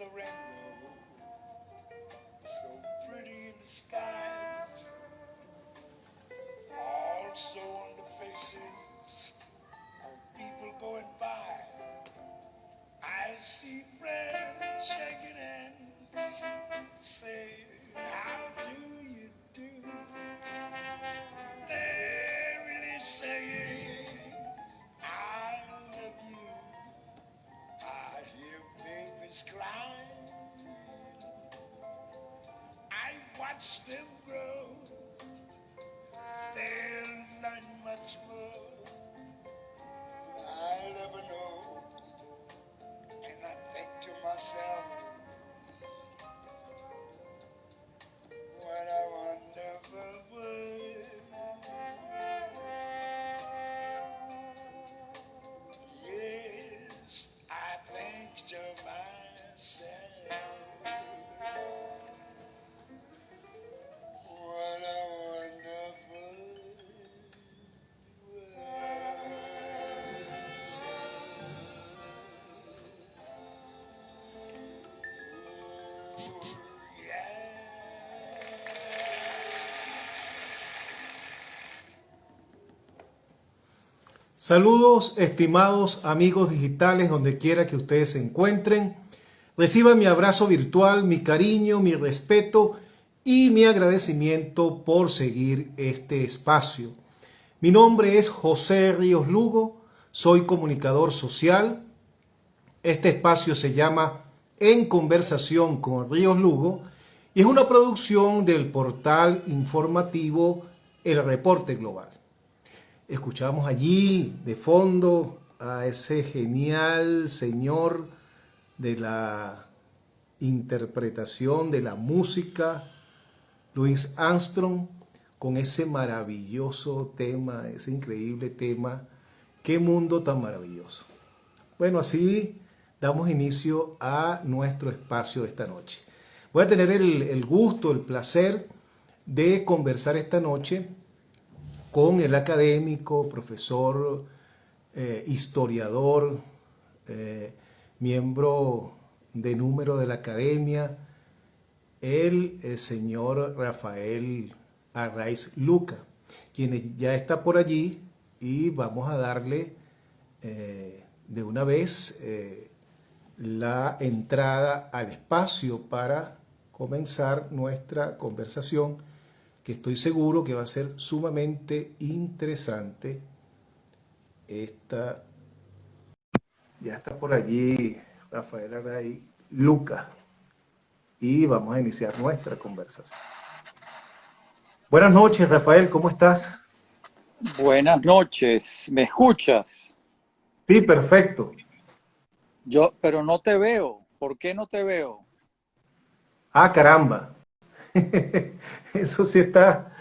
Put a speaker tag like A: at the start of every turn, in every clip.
A: the rainbow, so pretty in the skies, also on the faces of people going by. I see friends shaking hands, say, how do you do? They're really saying, I love you. I hear babies cry. I watch them grow. They'll learn much more. I'll never know. And I think to myself, what a wonderful world. Yes, I think to myself, what a wonderful world. Yeah.
B: Saludos, estimados amigos digitales, donde quiera que ustedes se encuentren. Reciban mi abrazo virtual, mi cariño, mi respeto y mi agradecimiento por seguir este espacio. Mi nombre es José Ríos Lugo, soy comunicador social. Este espacio se llama En Conversación con Ríos Lugo y es una producción del portal informativo El Reporte Global. Escuchamos allí de fondo a ese genial señor de la interpretación de la música, Louis Armstrong, con ese maravilloso tema, ese increíble tema. ¡Qué mundo tan maravilloso! Bueno, así damos inicio a nuestro espacio de esta noche. Voy a tener el gusto, el placer de conversar esta noche con el académico, profesor, historiador, miembro de número de la academia, el señor Rafael Arraiz Luca, quien ya está por allí y vamos a darle de una vez la entrada al espacio para comenzar nuestra conversación, que estoy seguro que va a ser sumamente interesante. Ya está por allí Rafael Arraiz Luca y vamos a iniciar nuestra conversación. Buenas noches, Rafael, ¿cómo estás?
C: Buenas noches, ¿me escuchas?
B: Sí, perfecto.
C: Pero no te veo. ¿Por qué no te veo?
B: Ah, caramba. Eso sí está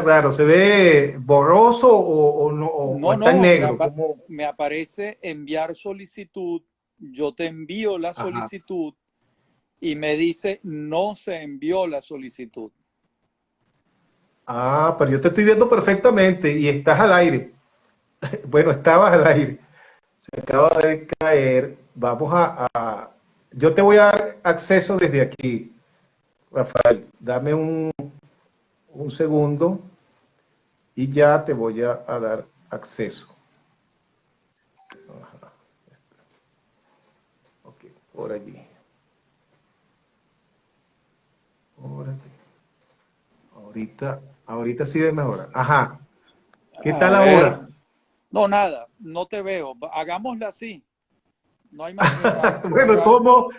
B: raro. ¿Se ve borroso o no, o está en negro?
C: Me aparece enviar solicitud. Yo te envío la solicitud. Ajá. Y me dice no se envió la solicitud.
B: Ah, pero yo te estoy viendo perfectamente y estás al aire. Bueno, estabas al aire. Se acaba de caer. Vamos yo te voy a dar acceso desde aquí, Rafael. Dame un segundo y ya te voy a dar acceso. Ajá. Ok, por allí. Ahorita sí de mejorar. Ajá. ¿Qué tal ahora?
C: No, nada, no te veo. Hagámosla así. No hay más.
B: Bueno, ¿cómo?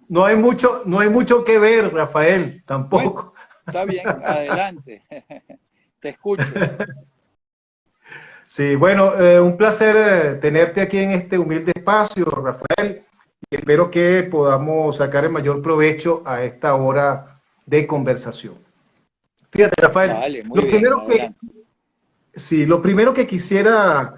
B: No hay mucho que ver, Rafael, tampoco.
C: Bueno, está bien, adelante. Te escucho.
B: Sí, bueno, un placer tenerte aquí en este humilde espacio, Rafael, y espero que podamos sacar el mayor provecho a esta hora de conversación. Fíjate, Rafael,
C: vale, muy bien,
B: lo primero que quisiera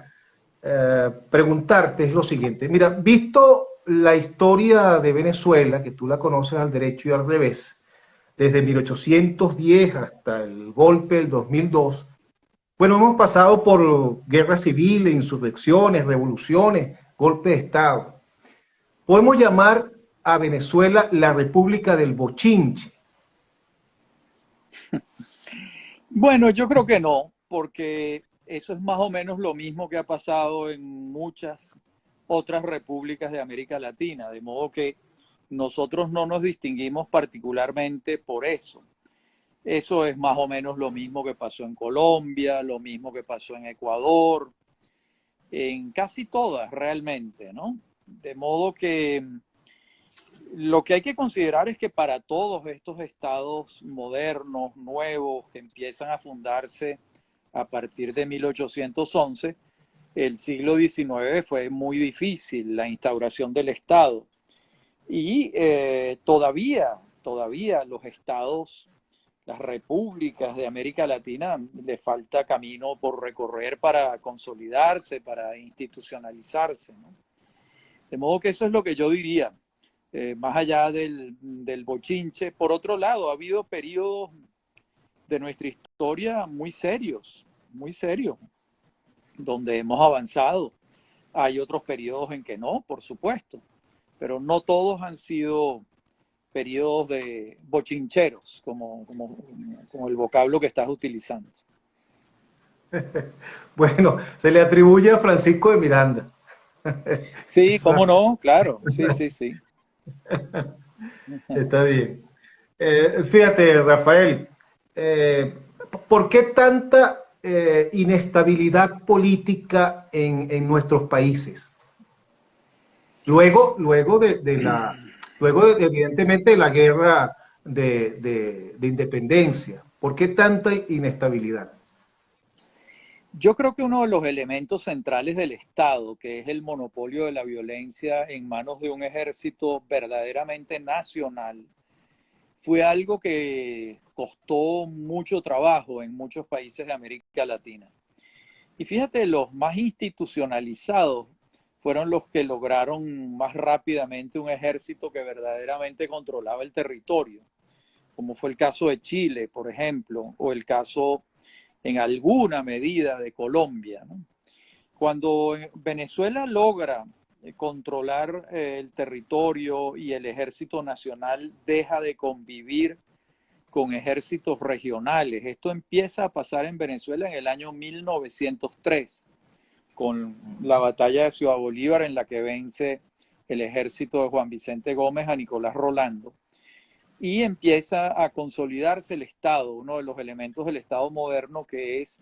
B: preguntarte es lo siguiente. Mira, visto la historia de Venezuela, que tú la conoces al derecho y al revés, desde 1810 hasta el golpe del 2002, bueno, hemos pasado por guerras civiles, insurrecciones, revoluciones, golpes de Estado. Podemos llamar a Venezuela la República del Bochinche?
C: Bueno, yo creo que no, porque eso es más o menos lo mismo que ha pasado en muchas otras repúblicas de América Latina, de modo que nosotros no nos distinguimos particularmente por eso. Eso es más o menos lo mismo que pasó en Colombia, lo mismo que pasó en Ecuador, en casi todas realmente, ¿no? De modo que lo que hay que considerar es que para todos estos estados modernos, nuevos, que empiezan a fundarse a partir de 1811, el siglo XIX fue muy difícil, la instauración del Estado. Y todavía los estados, las repúblicas de América Latina, le falta camino por recorrer para consolidarse, para institucionalizarse, ¿no? De modo que eso es lo que yo diría, más allá del bochinche. Por otro lado, ha habido periodos de nuestra historia muy serios, donde hemos avanzado. Hay otros periodos en que no, por supuesto, pero no todos han sido periodos de bochincheros, como el vocablo que estás utilizando.
B: Bueno, se le atribuye a Francisco de Miranda.
C: Sí, cómo
B: Esa-
C: no, claro, sí, sí, sí.
B: Está bien. Fíjate, Rafael, eh, ¿por qué tanta inestabilidad política en nuestros países? Luego evidentemente de la guerra de independencia. ¿Por qué tanta inestabilidad?
C: Yo creo que uno de los elementos centrales del Estado, que es el monopolio de la violencia en manos de un ejército verdaderamente nacional, fue algo que costó mucho trabajo en muchos países de América Latina. Y fíjate, los más institucionalizados fueron los que lograron más rápidamente un ejército que verdaderamente controlaba el territorio, como fue el caso de Chile, por ejemplo, o el caso en alguna medida de Colombia, ¿no? Cuando Venezuela logra controlar el territorio y el ejército nacional deja de convivir con ejércitos regionales. Esto empieza a pasar en Venezuela en el año 1903, con la batalla de Ciudad Bolívar, en la que vence el ejército de Juan Vicente Gómez a Nicolás Rolando. Y empieza a consolidarse el Estado, uno de los elementos del Estado moderno, que es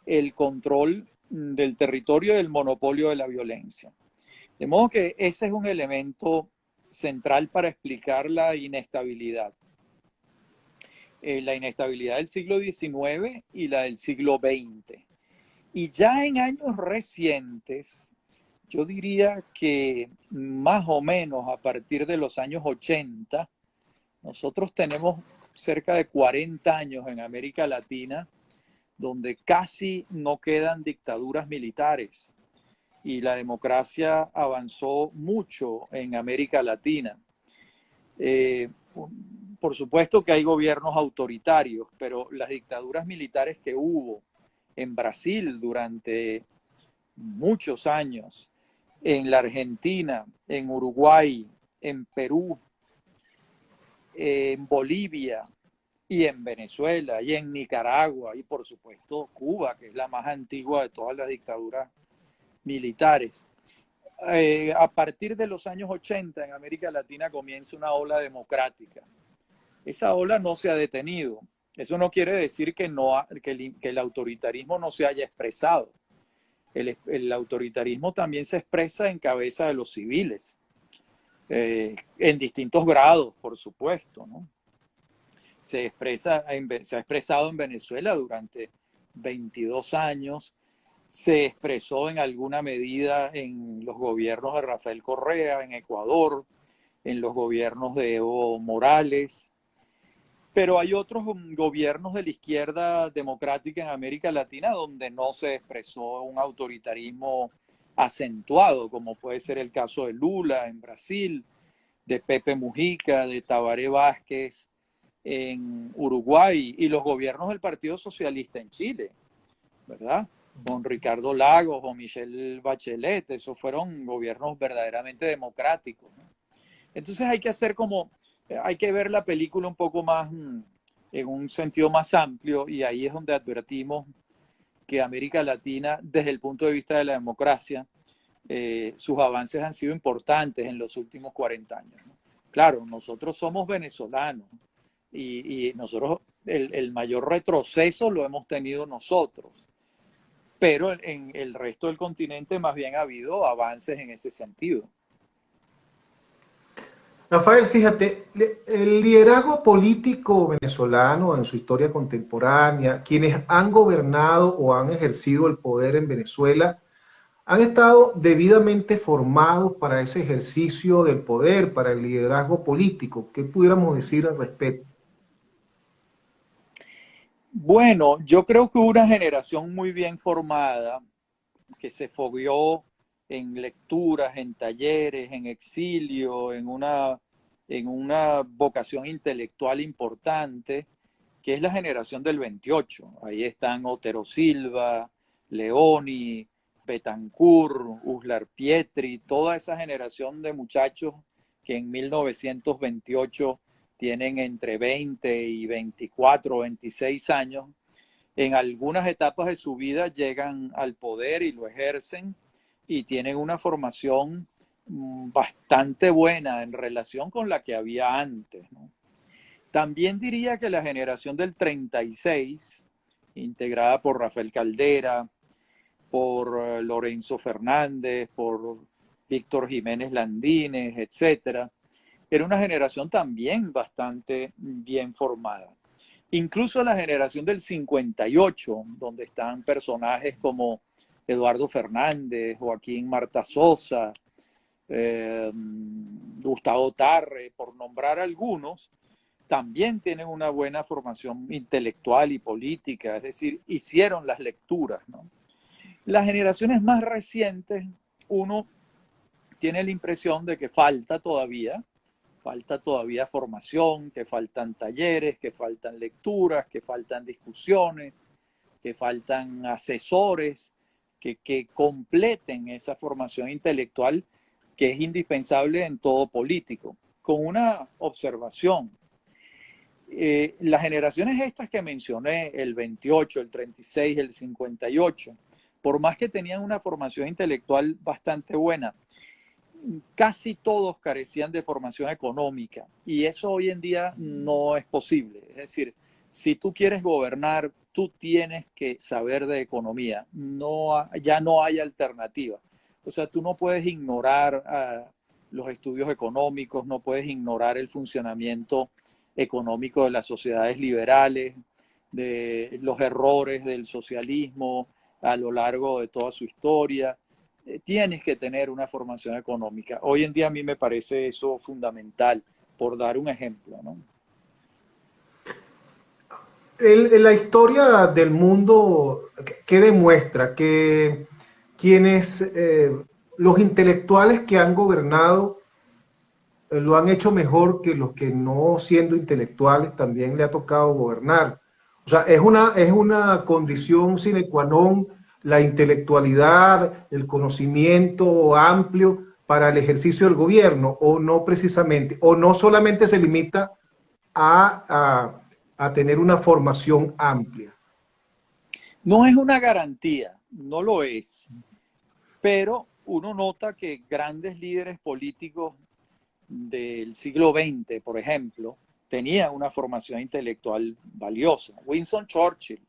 C: el control del territorio y el monopolio de la violencia. De modo que ese es un elemento central para explicar la inestabilidad. La inestabilidad del siglo XIX y la del siglo XX. Y ya en años recientes, yo diría que más o menos a partir de los años 80, nosotros tenemos cerca de 40 años en América Latina donde casi no quedan dictaduras militares y la democracia avanzó mucho en América Latina. Por supuesto que hay gobiernos autoritarios, pero las dictaduras militares que hubo en Brasil durante muchos años, en la Argentina, en Uruguay, en Perú, en Bolivia y en Venezuela y en Nicaragua y por supuesto Cuba, que es la más antigua de todas las dictaduras militares. A partir de los años 80 en América Latina comienza una ola democrática. Esa ola no se ha detenido. Eso no quiere decir que el autoritarismo no se haya expresado. El autoritarismo también se expresa en cabeza de los civiles, en distintos grados, por supuesto, ¿no? Se ha expresado en Venezuela durante 22 años, se expresó en alguna medida en los gobiernos de Rafael Correa, en Ecuador, en los gobiernos de Evo Morales, pero hay otros gobiernos de la izquierda democrática en América Latina donde no se expresó un autoritarismo acentuado, como puede ser el caso de Lula en Brasil, de Pepe Mujica, de Tabaré Vázquez en Uruguay y los gobiernos del Partido Socialista en Chile, ¿verdad? Con Ricardo Lagos o Michelle Bachelet, esos fueron gobiernos verdaderamente democráticos, ¿no? Entonces hay que ver la película un poco más, en un sentido más amplio, y ahí es donde advertimos que América Latina, desde el punto de vista de la democracia, sus avances han sido importantes en los últimos 40 años, ¿no? Claro, nosotros somos venezolanos y nosotros el mayor retroceso lo hemos tenido nosotros, pero en el resto del continente más bien ha habido avances en ese sentido.
B: Rafael, fíjate, el liderazgo político venezolano en su historia contemporánea, quienes han gobernado o han ejercido el poder en Venezuela, han estado debidamente formados para ese ejercicio del poder, para el liderazgo político. ¿Qué pudiéramos decir al respecto?
C: Bueno, yo creo que una generación muy bien formada, que se fogueó en lecturas, en talleres, en exilio, en una vocación intelectual importante, que es la generación del 28. Ahí están Otero Silva, Leoni, Betancourt, Uslar Pietri, toda esa generación de muchachos que en 1928 tienen entre 20 y 24 o 26 años, en algunas etapas de su vida llegan al poder y lo ejercen y tienen una formación bastante buena en relación con la que había antes, ¿no? También diría que la generación del 36, integrada por Rafael Caldera, por Lorenzo Fernández, por Víctor Jiménez Landines, etcétera, era una generación también bastante bien formada. Incluso la generación del 58, donde están personajes como Eduardo Fernández, Joaquín Marta Sosa, Gustavo Tarre, por nombrar algunos, también tienen una buena formación intelectual y política, es decir, hicieron las lecturas, ¿no? Las generaciones más recientes, uno tiene la impresión de que falta todavía formación, que faltan talleres, que faltan lecturas, que faltan discusiones, que faltan asesores que completen esa formación intelectual que es indispensable en todo político. Con una observación, las generaciones estas que mencioné, el 28, el 36, el 58, por más que tenían una formación intelectual bastante buena, casi todos carecían de formación económica y eso hoy en día no es posible. Es decir, si tú quieres gobernar, tú tienes que saber de economía. Ya no hay alternativa. O sea, tú no puedes ignorar los estudios económicos, no puedes ignorar el funcionamiento económico de las sociedades liberales, de los errores del socialismo a lo largo de toda su historia. Tienes que tener una formación económica. Hoy en día a mí me parece eso fundamental, por dar un ejemplo, ¿no?
B: La historia del mundo que demuestra que quienes, los intelectuales que han gobernado, lo han hecho mejor que los que no siendo intelectuales también le ha tocado gobernar. O sea, es una condición sine qua non la intelectualidad, el conocimiento amplio para el ejercicio del gobierno, o no precisamente, o no solamente se limita a tener una formación amplia.
C: No es una garantía, no lo es, pero uno nota que grandes líderes políticos del siglo XX, por ejemplo, tenían una formación intelectual valiosa. Winston Churchill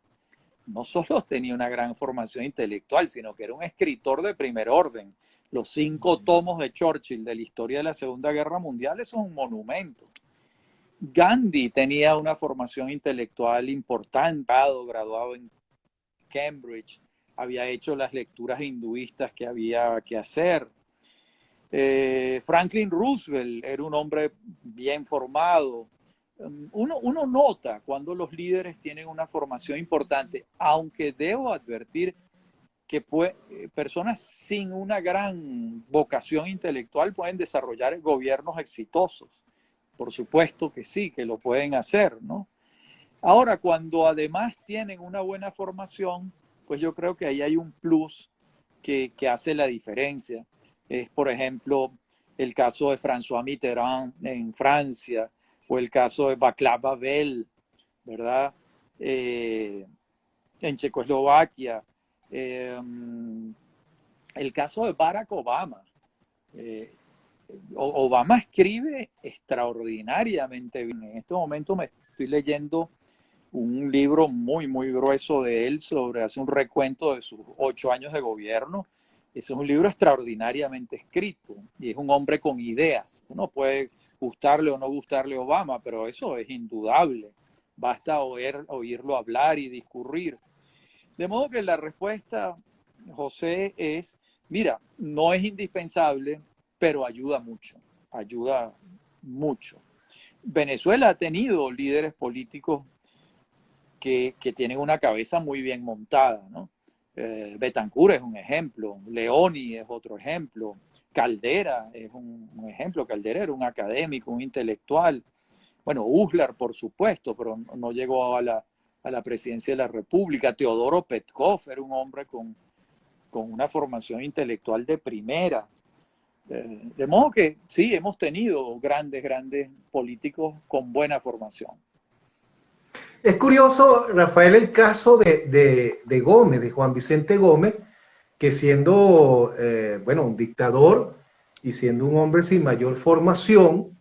C: no solo tenía una gran formación intelectual, sino que era un escritor de primer orden. Los 5 tomos de Churchill de la historia de la Segunda Guerra Mundial son un monumento. Gandhi tenía una formación intelectual importante, graduado en Cambridge, había hecho las lecturas hinduistas que había que hacer. Franklin Roosevelt era un hombre bien formado. Uno nota cuando los líderes tienen una formación importante, aunque debo advertir que personas sin una gran vocación intelectual pueden desarrollar gobiernos exitosos. Por supuesto que sí, que lo pueden hacer, ¿no? Ahora, cuando además tienen una buena formación, pues yo creo que ahí hay un plus que hace la diferencia. Es, por ejemplo, el caso de François Mitterrand en Francia, o el caso de Václav Havel, ¿verdad? En Checoslovaquia, el caso de Barack Obama. Obama escribe extraordinariamente bien. En este momento me estoy leyendo un libro muy, muy grueso de él hace un recuento de sus 8 años de gobierno. Ese es un libro extraordinariamente escrito y es un hombre con ideas. Uno puede gustarle o no gustarle a Obama, pero eso es indudable. Basta oírlo hablar y discurrir. De modo que la respuesta, José, es, mira, no es indispensable, pero ayuda mucho, ayuda mucho. Venezuela ha tenido líderes políticos que tienen una cabeza muy bien montada, ¿no? Betancourt es un ejemplo, Leoni es otro ejemplo, Caldera es un ejemplo. Caldera era un académico, un intelectual. Bueno, Uslar, por supuesto, pero no llegó a la presidencia de la República. Teodoro Petkov era un hombre con una formación intelectual de primera. De modo que sí, hemos tenido grandes políticos con buena formación.
B: Es curioso, Rafael, el caso de Gómez, de Juan Vicente Gómez, que siendo, bueno, un dictador y siendo un hombre sin mayor formación,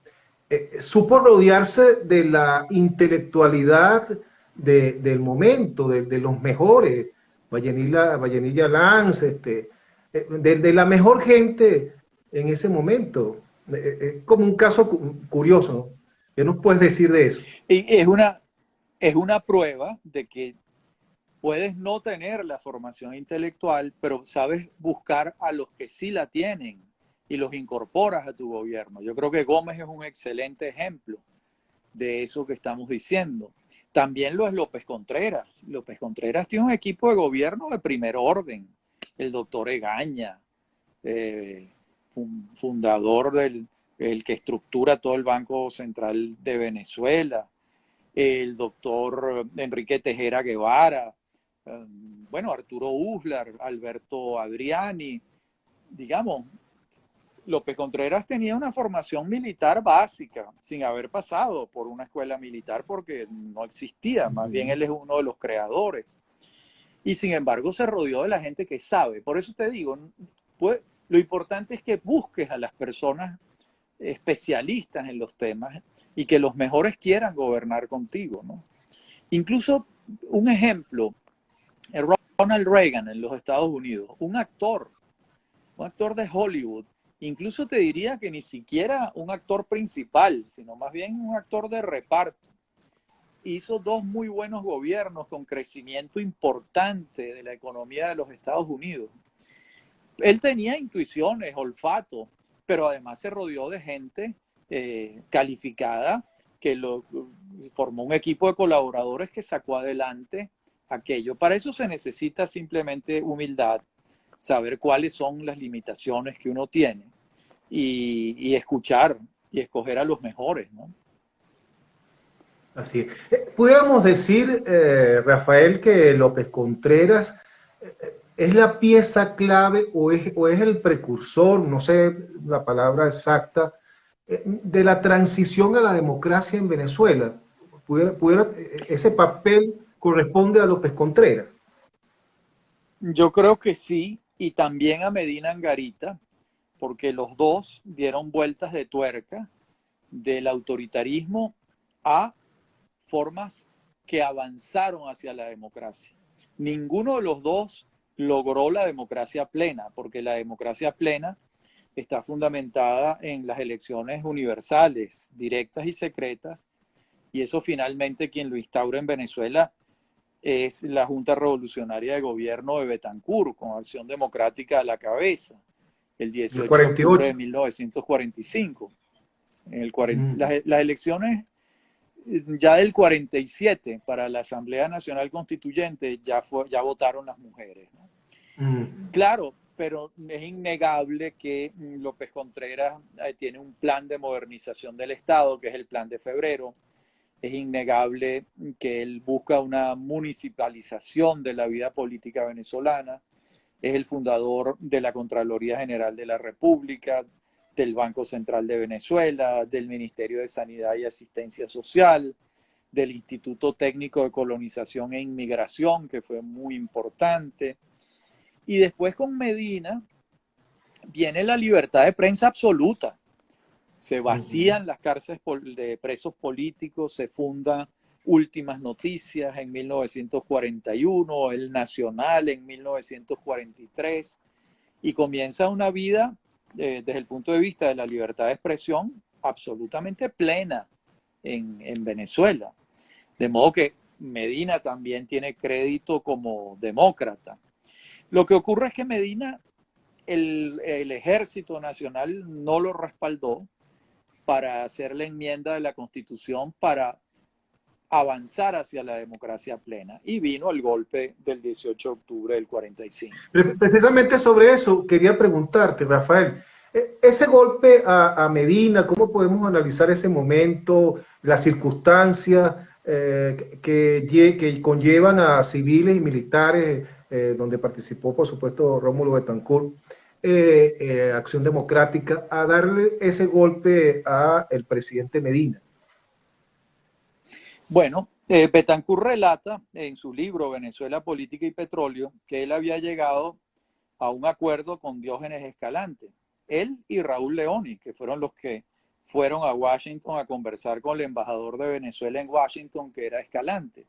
B: supo rodearse de la intelectualidad del momento, de los mejores, Vallenilla Lanz, de la mejor gente en ese momento. Como un caso curioso, ¿no? ¿Qué nos puedes decir de eso?
C: Y es una prueba de que puedes no tener la formación intelectual, pero sabes buscar a los que sí la tienen y los incorporas a tu gobierno. Yo creo que Gómez es un excelente ejemplo de eso que estamos diciendo. También lo es López Contreras. López Contreras tiene un equipo de gobierno de primer orden. El doctor Egaña, fundador el que estructura todo el Banco Central de Venezuela, el doctor Enrique Tejera Guevara, bueno, Arturo Uslar, Alberto Adriani, digamos. López Contreras tenía una formación militar básica, sin haber pasado por una escuela militar porque no existía, más bien él es uno de los creadores. Y sin embargo se rodeó de la gente que sabe. Por eso te digo, pues, lo importante es que busques a las personas especialistas en los temas y que los mejores quieran gobernar contigo, ¿no? Incluso un ejemplo, Ronald Reagan en los Estados Unidos, un actor de Hollywood, incluso te diría que ni siquiera un actor principal, sino más bien un actor de reparto. Hizo 2 muy buenos gobiernos con crecimiento importante de la economía de los Estados Unidos. Él tenía intuiciones, olfato, pero además se rodeó de gente calificada que formó un equipo de colaboradores que sacó adelante aquello. Para eso se necesita simplemente humildad, saber cuáles son las limitaciones que uno tiene y escuchar y escoger a los mejores, ¿no?
B: Así es. Pudiéramos decir, Rafael, que López Contreras es la pieza clave o es el precursor, no sé la palabra exacta, de la transición a la democracia en Venezuela. Ese papel corresponde a López Contreras.
C: Yo creo que sí, y también a Medina Angarita, porque los dos dieron vueltas de tuerca del autoritarismo a formas que avanzaron hacia la democracia. Ninguno de los dos logró la democracia plena, porque la democracia plena está fundamentada en las elecciones universales, directas y secretas, y eso finalmente quien lo instaura en Venezuela es la Junta Revolucionaria de Gobierno de Betancourt, con Acción Democrática a la cabeza, el 18 de octubre de 1945. Las elecciones ya del 47 para la Asamblea Nacional Constituyente ya votaron las mujeres, ¿no? Claro, pero es innegable que López Contreras tiene un plan de modernización del Estado, que es el Plan de Febrero. Es innegable que él busca una municipalización de la vida política venezolana. Es el fundador de la Contraloría General de la República, del Banco Central de Venezuela, del Ministerio de Sanidad y Asistencia Social, del Instituto Técnico de Colonización e Inmigración, que fue muy importante. Y después con Medina viene la libertad de prensa absoluta. Se vacían las cárceles de presos políticos, se funda Últimas Noticias en 1941, El Nacional en 1943, y comienza una vida desde el punto de vista de la libertad de expresión absolutamente plena en Venezuela. De modo que Medina también tiene crédito como demócrata. Lo que ocurre es que Medina, el Ejército Nacional no lo respaldó para hacer la enmienda de la Constitución para avanzar hacia la democracia plena, y vino el golpe del 18 de octubre del 45.
B: Precisamente sobre eso quería preguntarte, Rafael. Ese golpe a Medina, ¿cómo podemos analizar ese momento, las circunstancias que conllevan a civiles y militares, donde participó, por supuesto, Rómulo Betancourt, Acción Democrática, a darle ese golpe al presidente Medina?
C: Bueno, Betancourt relata en su libro Venezuela, Política y Petróleo que él había llegado a un acuerdo con Diógenes Escalante, él y Raúl Leoni, que fueron los que fueron a Washington a conversar con el embajador de Venezuela en Washington, que era Escalante,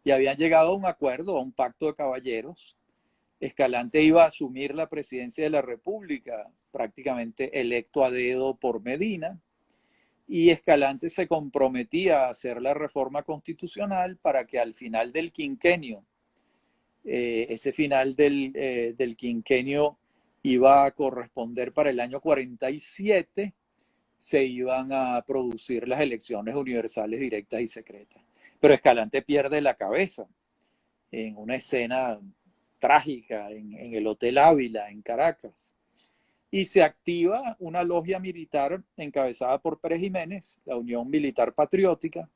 C: y habían llegado a un acuerdo, a un pacto de caballeros. Escalante iba a asumir la presidencia de la República, prácticamente electo a dedo por Medina, y Escalante se comprometía a hacer la reforma constitucional para que al final del quinquenio, ese final del quinquenio iba a corresponder para el año 47, se iban a producir las elecciones universales, directas y secretas. Pero Escalante pierde la cabeza en una escena trágica en el Hotel Ávila, en Caracas. Y se activa una logia militar encabezada por Pérez Jiménez, la Unión Militar Patriótica,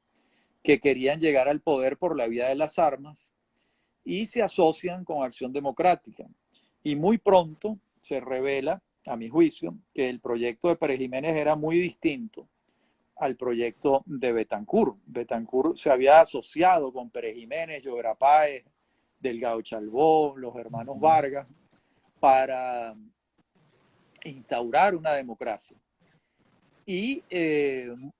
C: que querían llegar al poder por la vía de las armas, y se asocian con Acción Democrática. Y muy pronto se revela, a mi juicio, que el proyecto de Pérez Jiménez era muy distinto al proyecto de Betancourt. Betancourt se había asociado con Pérez Jiménez, Llobera Páez, Delgado Chalbó, los hermanos Vargas, para instaurar una democracia. Y en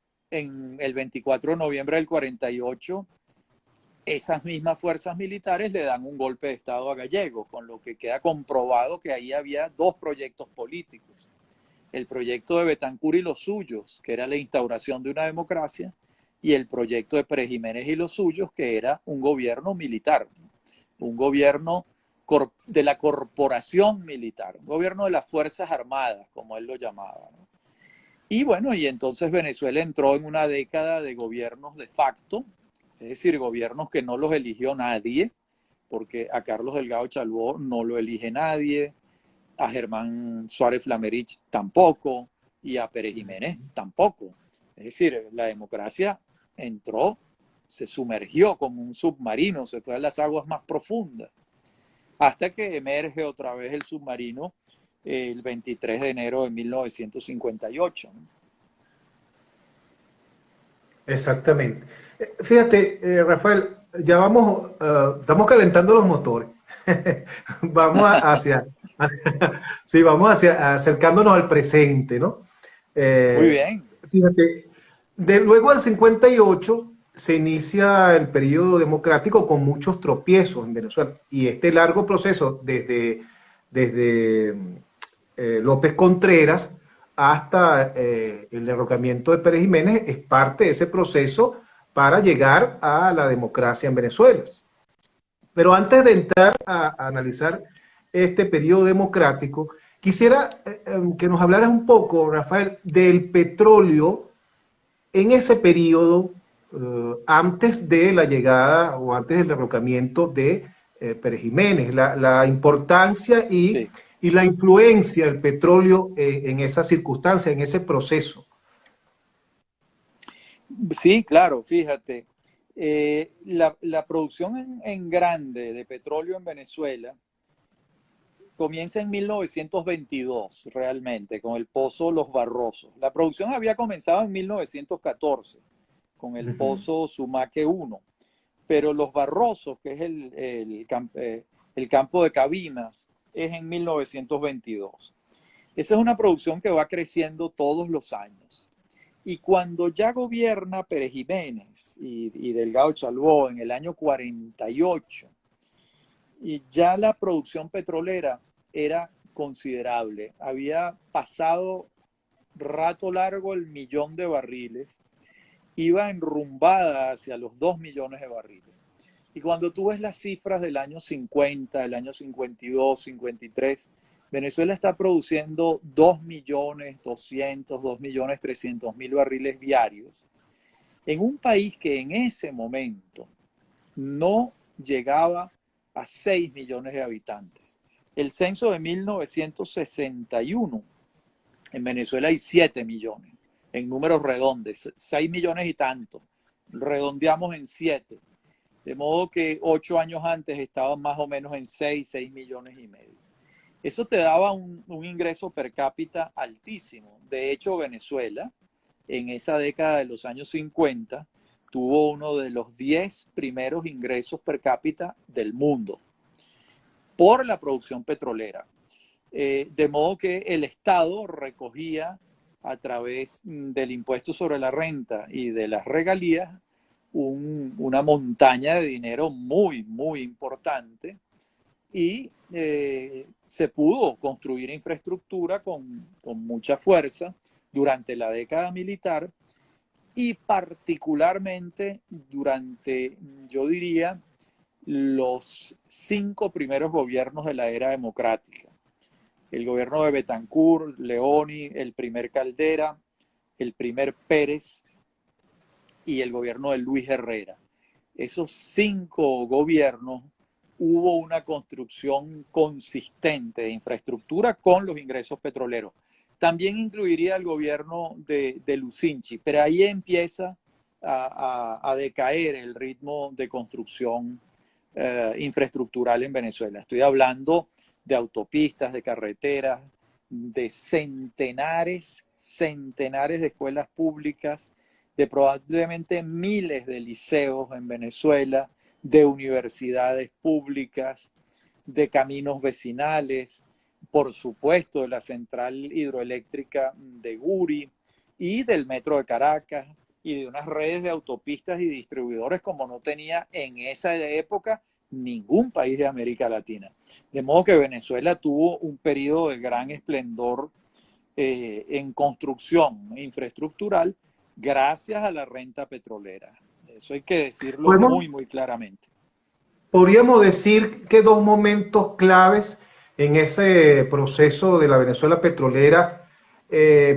C: el 24 de noviembre del 48, esas mismas fuerzas militares le dan un golpe de Estado a Gallegos, con lo que queda comprobado que ahí había dos proyectos políticos. El proyecto de Betancourt y los suyos, que era la instauración de una democracia, y el proyecto de Pérez Jiménez y los suyos, que era un gobierno militar, un gobierno de la corporación militar, un gobierno de las Fuerzas Armadas, como él lo llamaba, ¿no? Y bueno, y entonces Venezuela entró en una década de gobiernos de facto, es decir, gobiernos que no los eligió nadie, porque a Carlos Delgado Chalbó no lo elige nadie, a Germán Suárez Flamerich tampoco, y a Pérez Jiménez tampoco. Es decir, la democracia entró, se sumergió como un submarino, se fue a las aguas más profundas, hasta que emerge otra vez el submarino el 23 de enero de 1958.
B: Exactamente. Fíjate, Rafael, ya estamos calentando los motores. Vamos sí, vamos acercándonos al presente, ¿no?
C: Muy bien.
B: Fíjate, luego del 58 se inicia el periodo democrático con muchos tropiezos en Venezuela. Y este largo proceso, desde López Contreras hasta el derrocamiento de Pérez Jiménez, es parte de ese proceso para llegar a la democracia en Venezuela. Pero antes de entrar a analizar este periodo democrático, quisiera que nos hablaras un poco, Rafael, del petróleo en ese periodo, antes de la llegada o antes del derrocamiento de Pérez Jiménez, la importancia
C: Sí.
B: y la influencia del petróleo en esa circunstancia, en ese proceso.
C: Sí, claro, fíjate. La producción en grande de petróleo en Venezuela comienza en 1922 realmente con el pozo Los Barrosos. La producción había comenzado en 1914 con el pozo Sumaque 1, pero Los Barrosos, que es el campo de Cabimas, es en 1922. Esa es una producción que va creciendo todos los años. Y cuando ya gobierna Pérez Jiménez y Delgado Chalbaud en el año 48, y ya la producción petrolera era considerable. Había pasado rato largo el 1.000.000 de barriles, iba enrumbada hacia los 2 millones de barriles. Y cuando tú ves las cifras del año 50, el año 52, 53, Venezuela está produciendo 2.200.000, 2.300.000 barriles diarios, en un país que en ese momento no llegaba a 6 millones de habitantes. El censo de 1961, en Venezuela hay 7 millones, en números redondos, 6 millones y tanto, redondeamos en 7. De modo que 8 años antes estaban más o menos en 6 millones y medio. Eso te daba un ingreso per cápita altísimo. De hecho, Venezuela, en esa década de los años 50, tuvo uno de los 10 primeros ingresos per cápita del mundo por la producción petrolera. De modo que el Estado recogía a través del impuesto sobre la renta y de las regalías una montaña de dinero muy, muy importante, y se pudo construir infraestructura con mucha fuerza durante la década militar y particularmente durante, yo diría, los 5 primeros gobiernos de la era democrática. El gobierno de Betancourt, Leoni, el primer Caldera, el primer Pérez y el gobierno de Luis Herrera. Esos 5 gobiernos hubo una construcción consistente de infraestructura con los ingresos petroleros. También incluiría el gobierno de Lucinchi, pero ahí empieza a decaer el ritmo de construcción infraestructural en Venezuela. Estoy hablando de autopistas, de carreteras, de centenares de escuelas públicas, de probablemente miles de liceos en Venezuela, de universidades públicas, de caminos vecinales, por supuesto de la central hidroeléctrica de Guri y del metro de Caracas y de unas redes de autopistas y distribuidores como no tenía en esa época ningún país de América Latina. De modo que Venezuela tuvo un periodo de gran esplendor en construcción infraestructural gracias a la renta petrolera. Eso hay que decirlo muy, muy claramente.
B: Podríamos decir que 2 momentos claves en ese proceso de la Venezuela petrolera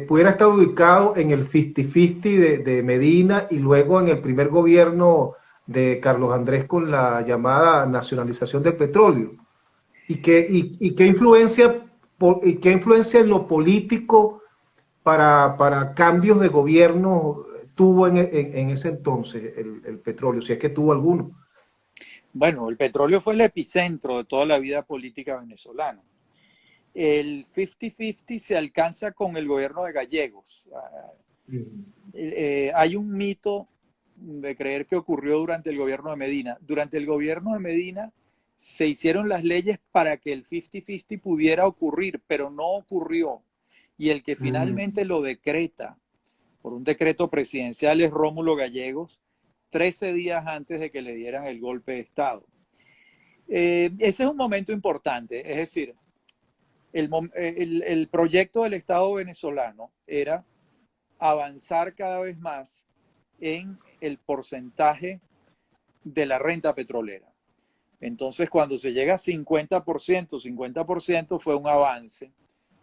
B: pudiera estar ubicado en el 50-50 de Medina y luego en el primer gobierno de Carlos Andrés con la llamada nacionalización del petróleo. ¿Y qué influencia en lo político para cambios de gobierno tuvo en ese entonces el petróleo, si es que tuvo alguno?
C: Bueno, el petróleo fue el epicentro de toda la vida política venezolana. El 50-50 se alcanza con el gobierno de Gallegos. Hay un mito de creer que ocurrió durante el gobierno de Medina. Durante el gobierno de Medina se hicieron las leyes para que el 50-50 pudiera ocurrir, pero no ocurrió. Y el que finalmente lo decreta por un decreto presidencial es Rómulo Gallegos, 13 días antes de que le dieran el golpe de Estado. Ese es un momento importante, es decir, el proyecto del Estado venezolano era avanzar cada vez más en el porcentaje de la renta petrolera. Entonces, cuando se llega a 50% fue un avance.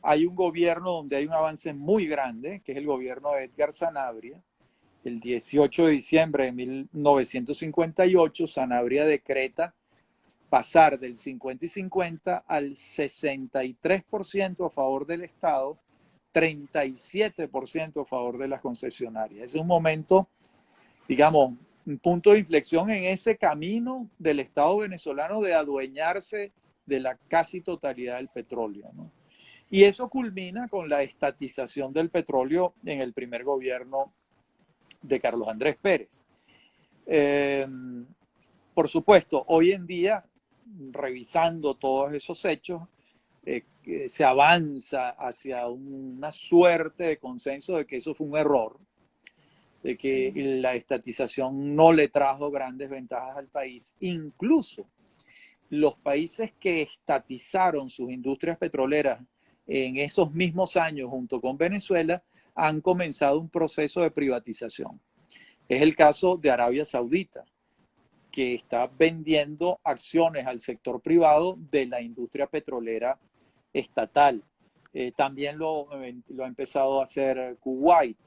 C: Hay un gobierno donde hay un avance muy grande, que es el gobierno de Edgar Sanabria. El 18 de diciembre de 1958, Sanabria decreta pasar del 50 y 50 al 63% a favor del Estado, 37% a favor de las concesionarias. Es un momento, digamos, un punto de inflexión en ese camino del Estado venezolano de adueñarse de la casi totalidad del petróleo, ¿no? Y eso culmina con la estatización del petróleo en el primer gobierno de Carlos Andrés Pérez. Por supuesto, hoy en día, revisando todos esos hechos, se avanza hacia una suerte de consenso de que eso fue un error, de que la estatización no le trajo grandes ventajas al país. Incluso los países que estatizaron sus industrias petroleras en esos mismos años junto con Venezuela han comenzado un proceso de privatización. Es el caso de Arabia Saudita, que está vendiendo acciones al sector privado de la industria petrolera estatal. También lo ha empezado a hacer Kuwait.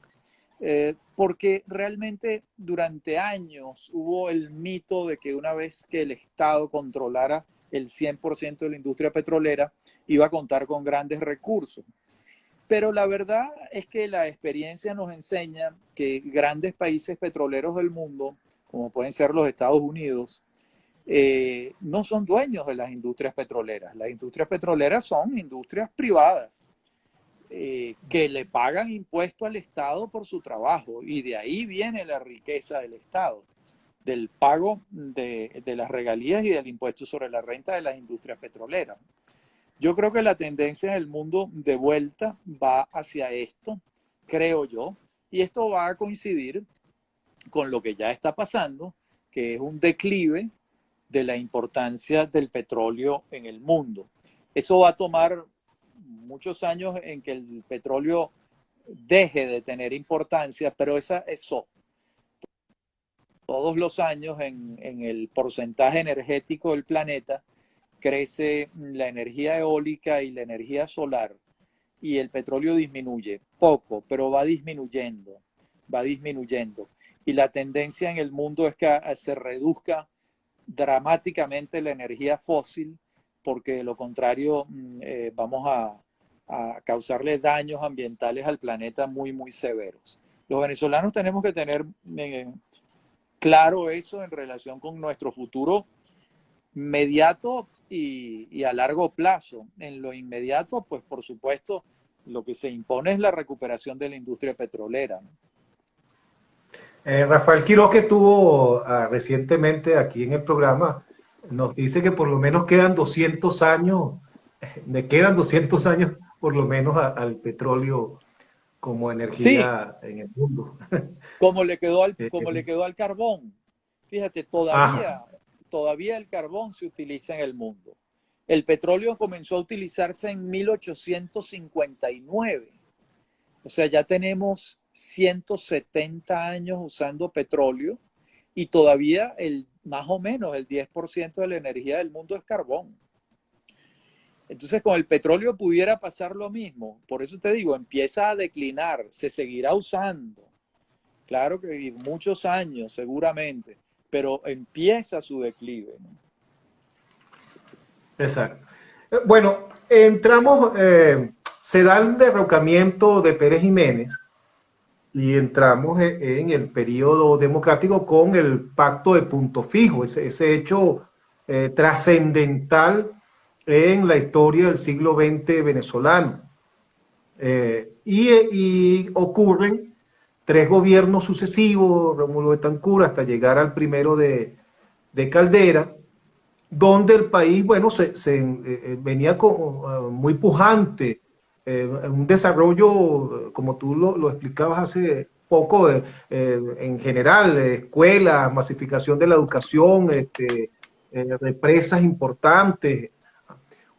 C: Porque realmente durante años hubo el mito de que una vez que el Estado controlara el 100% de la industria petrolera, iba a contar con grandes recursos. Pero la verdad es que la experiencia nos enseña que grandes países petroleros del mundo, como pueden ser los Estados Unidos, no son dueños de las industrias petroleras. Las industrias petroleras son industrias privadas que le pagan impuesto al Estado por su trabajo, y de ahí viene la riqueza del Estado, del pago de las regalías y del impuesto sobre la renta de las industrias petroleras. Yo creo que la tendencia en el mundo de vuelta va hacia esto, creo yo, y esto va a coincidir con lo que ya está pasando, que es un declive de la importancia del petróleo en el mundo. Eso va a tomar muchos años en que el petróleo deje de tener importancia, pero eso todos los años en el porcentaje energético del planeta crece la energía eólica y la energía solar, y el petróleo disminuye poco, pero va disminuyendo. Y la tendencia en el mundo es que se reduzca dramáticamente la energía fósil, porque de lo contrario vamos a causarle daños ambientales al planeta muy, muy severos. Los venezolanos tenemos que tener claro eso en relación con nuestro futuro inmediato y a largo plazo. En lo inmediato, pues por supuesto, lo que se impone es la recuperación de la industria petrolera, ¿no?
B: Rafael Quiroz, que estuvo recientemente aquí en el programa, nos dice que por lo menos quedan 200 años, me quedan 200 años por lo menos al petróleo como
C: Sí,
B: energía en el mundo.
C: como le quedó al carbón. Fíjate,
B: Ajá,
C: todavía el carbón se utiliza en el mundo. El petróleo comenzó a utilizarse en 1859. O sea, ya tenemos 170 años usando petróleo, y todavía más o menos el 10% de la energía del mundo es carbón. Entonces, con el petróleo pudiera pasar lo mismo. Por eso te digo, empieza a declinar, se seguirá usando. Claro que muchos años seguramente, pero empieza su declive, ¿no?
B: exacto. Bueno, entramos, se da el derrocamiento de Pérez Jiménez y entramos en el periodo democrático con el pacto de Punto Fijo, ese hecho trascendental en la historia del siglo XX venezolano. Y ocurren tres gobiernos sucesivos, Rómulo Betancourt, hasta llegar al primero de Caldera, donde el país, bueno, venía muy pujante, un desarrollo, como tú lo explicabas hace poco, en general, escuelas, masificación de la educación, represas importantes.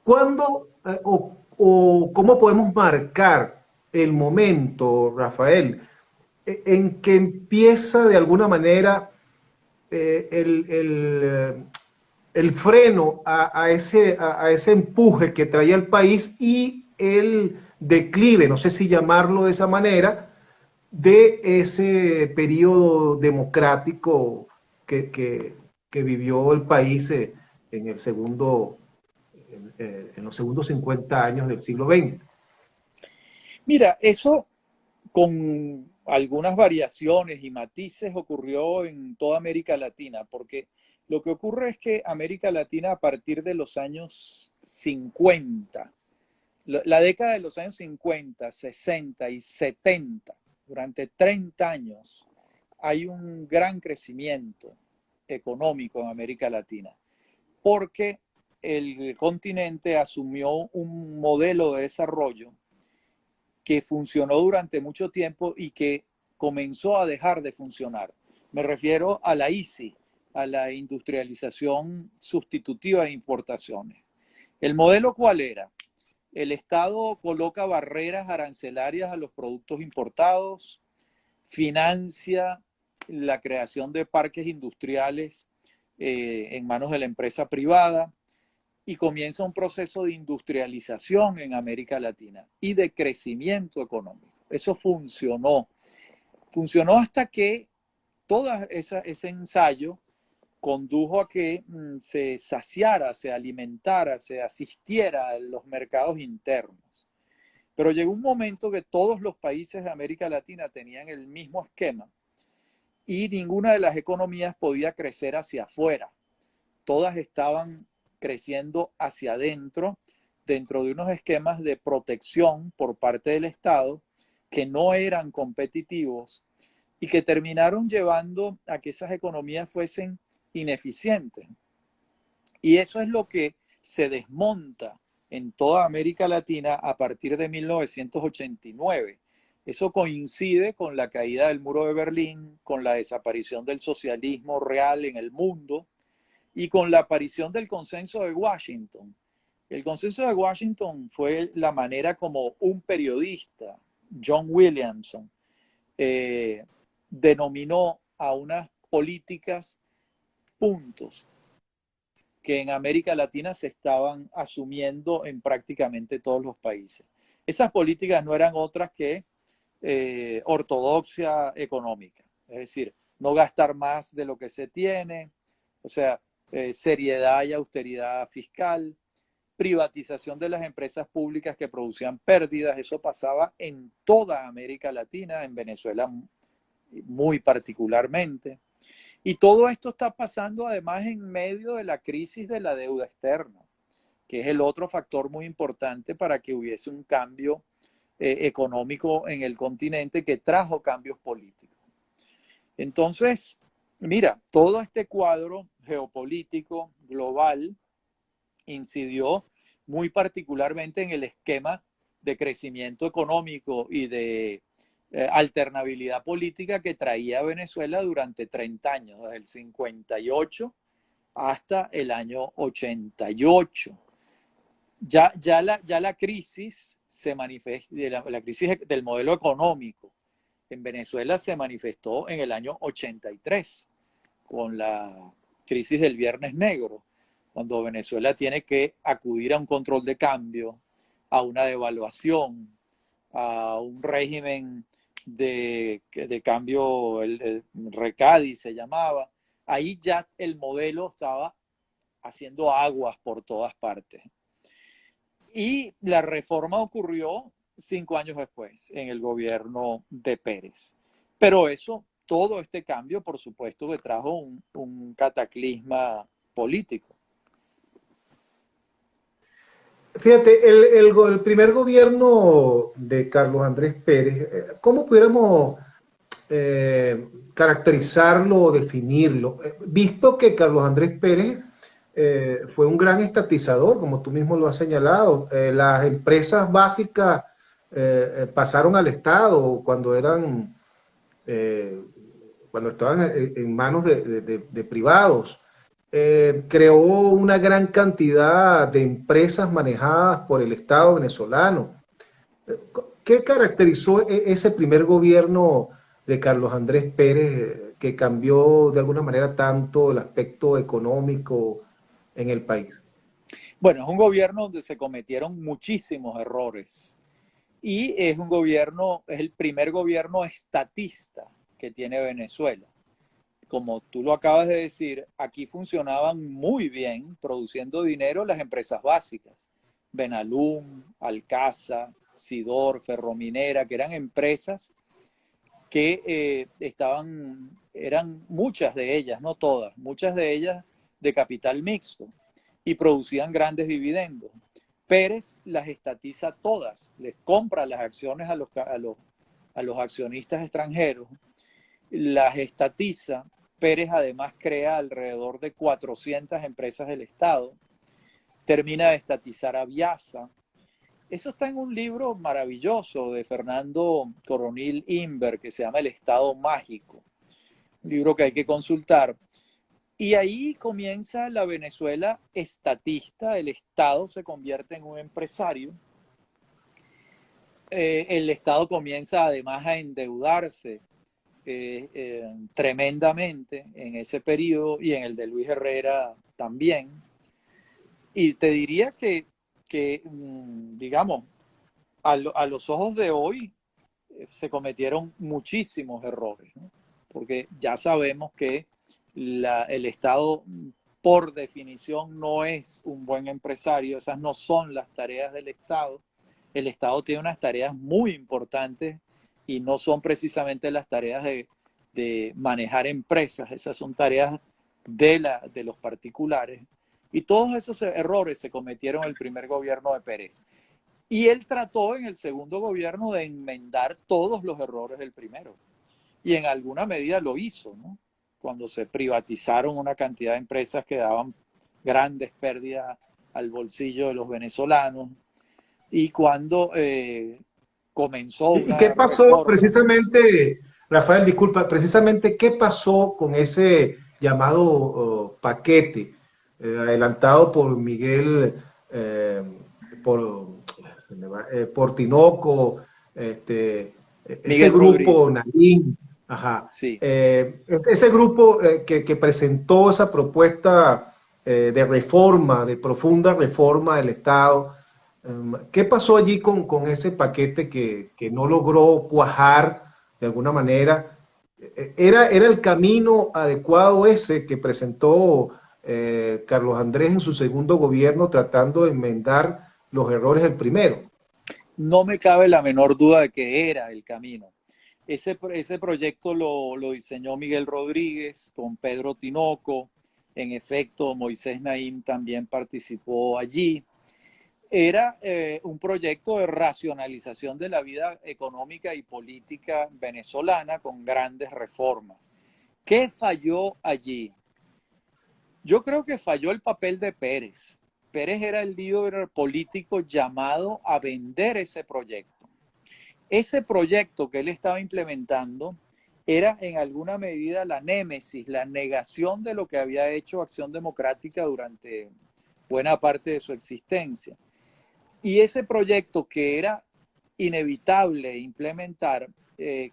B: ¿Cuándo o cómo podemos marcar el momento, Rafael, en que empieza de alguna manera el freno a ese empuje que traía el país y el declive, no sé si llamarlo de esa manera, de ese periodo democrático que vivió el país en el segundo, en los segundos 50 años del siglo XX?
C: Mira, eso con algunas variaciones y matices ocurrió en toda América Latina, porque lo que ocurre es que América Latina, a partir de los años 50, la década de los años 50, 60 y 70, durante 30 años, hay un gran crecimiento económico en América Latina, porque el continente asumió un modelo de desarrollo que funcionó durante mucho tiempo y que comenzó a dejar de funcionar. Me refiero a la ICI, a la industrialización sustitutiva de importaciones. ¿El modelo cuál era? El Estado coloca barreras arancelarias a los productos importados, financia la creación de parques industriales en manos de la empresa privada y comienza un proceso de industrialización en América Latina y de crecimiento económico. Eso funcionó. Funcionó hasta que todo ese ensayo condujo a que se saciara, se alimentara, se asistiera a los mercados internos. Pero llegó un momento que todos los países de América Latina tenían el mismo esquema y ninguna de las economías podía crecer hacia afuera. Todas estaban creciendo hacia adentro, dentro de unos esquemas de protección por parte del Estado que no eran competitivos y que terminaron llevando a que esas economías fuesen ineficientes. Y eso es lo que se desmonta en toda América Latina a partir de 1989. Eso coincide con la caída del muro de Berlín, con la desaparición del socialismo real en el mundo y con la aparición del consenso de Washington. El consenso de Washington fue la manera como un periodista, John Williamson, denominó a unas políticas puntos que en América Latina se estaban asumiendo en prácticamente todos los países. Esas políticas no eran otras que ortodoxia económica, es decir, no gastar más de lo que se tiene, o sea, seriedad y austeridad fiscal, privatización de las empresas públicas que producían pérdidas. Eso pasaba en toda América Latina, en Venezuela muy particularmente. Y todo esto está pasando además en medio de la crisis de la deuda externa, que es el otro factor muy importante para que hubiese un cambio económico en el continente que trajo cambios políticos. Entonces, mira, todo este cuadro geopolítico global incidió muy particularmente en el esquema de crecimiento económico y de alternabilidad política que traía Venezuela durante 30 años, desde el 58 hasta el año 88. Ya la crisis se manifiesta, la crisis del modelo económico en Venezuela se manifestó en el año 83 con la crisis del Viernes Negro, cuando Venezuela tiene que acudir a un control de cambio, a una devaluación, a un régimen de cambio, el RECADI se llamaba. Ahí ya el modelo estaba haciendo aguas por todas partes. Y la reforma ocurrió 5 años después, en el gobierno de Pérez. Pero todo este cambio, por supuesto, que trajo un cataclisma político.
B: Fíjate, el primer gobierno de Carlos Andrés Pérez, ¿cómo pudiéramos caracterizarlo o definirlo? Visto que Carlos Andrés Pérez fue un gran estatizador, como tú mismo lo has señalado. Las empresas básicas pasaron al Estado cuando estaban en manos de privados. Creó una gran cantidad de empresas manejadas por el Estado venezolano. ¿Qué caracterizó ese primer gobierno de Carlos Andrés Pérez que cambió de alguna manera tanto el aspecto económico en el país?
C: Bueno, es un gobierno donde se cometieron muchísimos errores y es el primer gobierno estatista que tiene Venezuela. Como tú lo acabas de decir, aquí funcionaban muy bien, produciendo dinero, las empresas básicas. Benalum, Alcasa, Sidor, Ferrominera, que eran empresas que eran muchas de ellas, no todas, muchas de ellas de capital mixto. y producían grandes dividendos. Pérez las estatiza todas, les compra las acciones a los accionistas extranjeros, las estatiza. Pérez además crea alrededor de 400 empresas del Estado, termina de estatizar a Viasa. Eso está en un libro maravilloso de Fernando Coronil Inver que se llama El Estado Mágico, un libro que hay que consultar. Y ahí comienza la Venezuela estatista, el Estado se convierte en un empresario, el Estado comienza además a endeudarse tremendamente en ese periodo y en el de Luis Herrera también. Y te diría que digamos, a los ojos de hoy se cometieron muchísimos errores, ¿no? Porque ya sabemos que el Estado, por definición, no es un buen empresario. Esas no son las tareas del Estado. El Estado tiene unas tareas muy importantes y no son precisamente las tareas de manejar empresas. Esas son tareas de los particulares. Y todos esos errores se cometieron en el primer gobierno de Pérez. Y él trató en el segundo gobierno de enmendar todos los errores del primero. Y en alguna medida lo hizo, ¿no? Cuando se privatizaron una cantidad de empresas que daban grandes pérdidas al bolsillo de los venezolanos. Y cuando comenzó
B: ¿Y
C: una
B: qué pasó
C: reforma.
B: precisamente, Rafael, disculpa, precisamente qué pasó con ese llamado paquete adelantado por Miguel, por, por Tinoco, ese
C: Miguel Rodríguez,
B: grupo Naín, ajá,
C: sí.
B: ese grupo que presentó esa propuesta de reforma, de profunda reforma del Estado? ¿Qué pasó allí con ese paquete que no logró cuajar de alguna manera? ¿Era el camino adecuado ese que presentó Carlos Andrés en su segundo gobierno tratando de enmendar los errores del primero?
C: No me cabe la menor duda de que era el camino. Ese proyecto lo diseñó Miguel Rodríguez con Pedro Tinoco. En efecto, Moisés Naím también participó allí. Era un proyecto de racionalización de la vida económica y política venezolana con grandes reformas. ¿Qué falló allí? Yo creo que falló el papel de Pérez. Pérez era el líder político llamado a vender ese proyecto. Ese proyecto que él estaba implementando era en alguna medida la némesis, la negación de lo que había hecho Acción Democrática durante buena parte de su existencia. Y ese proyecto que era inevitable implementar,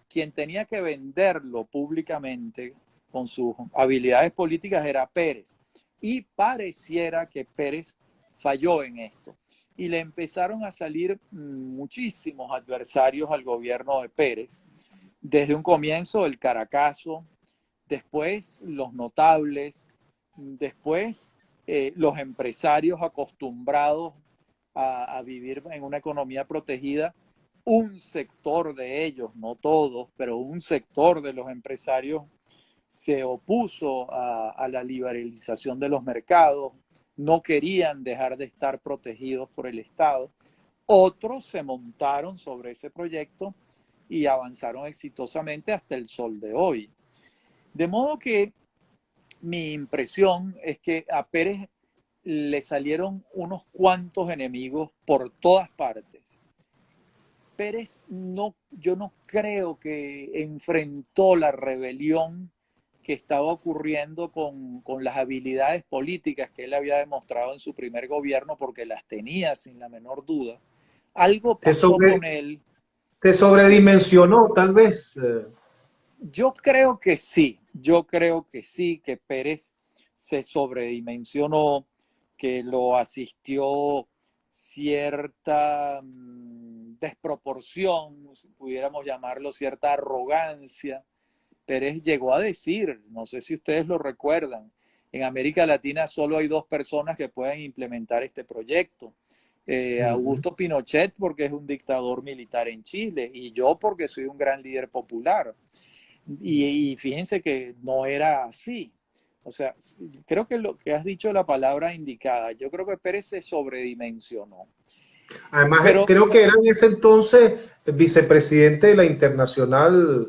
C: quien tenía que venderlo públicamente con sus habilidades políticas era Pérez. Y pareciera que Pérez falló en esto. Y le empezaron a salir muchísimos adversarios al gobierno de Pérez. Desde un comienzo el Caracazo, después los notables, después los empresarios acostumbrados a vivir en una economía protegida. Un sector de ellos, no todos, pero un sector de los empresarios se opuso a la liberalización de los mercados, no querían dejar de estar protegidos por el Estado. Otros se montaron sobre ese proyecto y avanzaron exitosamente hasta el sol de hoy. De modo que mi impresión es que a Pérez le salieron unos cuantos enemigos por todas partes. Pérez yo no creo que enfrentó la rebelión que estaba ocurriendo con las habilidades políticas que él había demostrado en su primer gobierno, porque las tenía sin la menor duda. Algo pasó con él.
B: Se sobredimensionó, tal vez.
C: Yo creo que sí, que Pérez se sobredimensionó, que lo asistió cierta desproporción, si pudiéramos llamarlo, cierta arrogancia. Pérez llegó a decir, no sé si ustedes lo recuerdan, en América Latina solo hay dos personas que pueden implementar este proyecto. Augusto Pinochet porque es un dictador militar en Chile y yo porque soy un gran líder popular. Y fíjense que no era así. O sea, creo que lo que has dicho la palabra indicada, yo creo que Pérez se sobredimensionó.
B: Además,
C: Pero
B: creo que era en ese entonces vicepresidente de la Internacional, no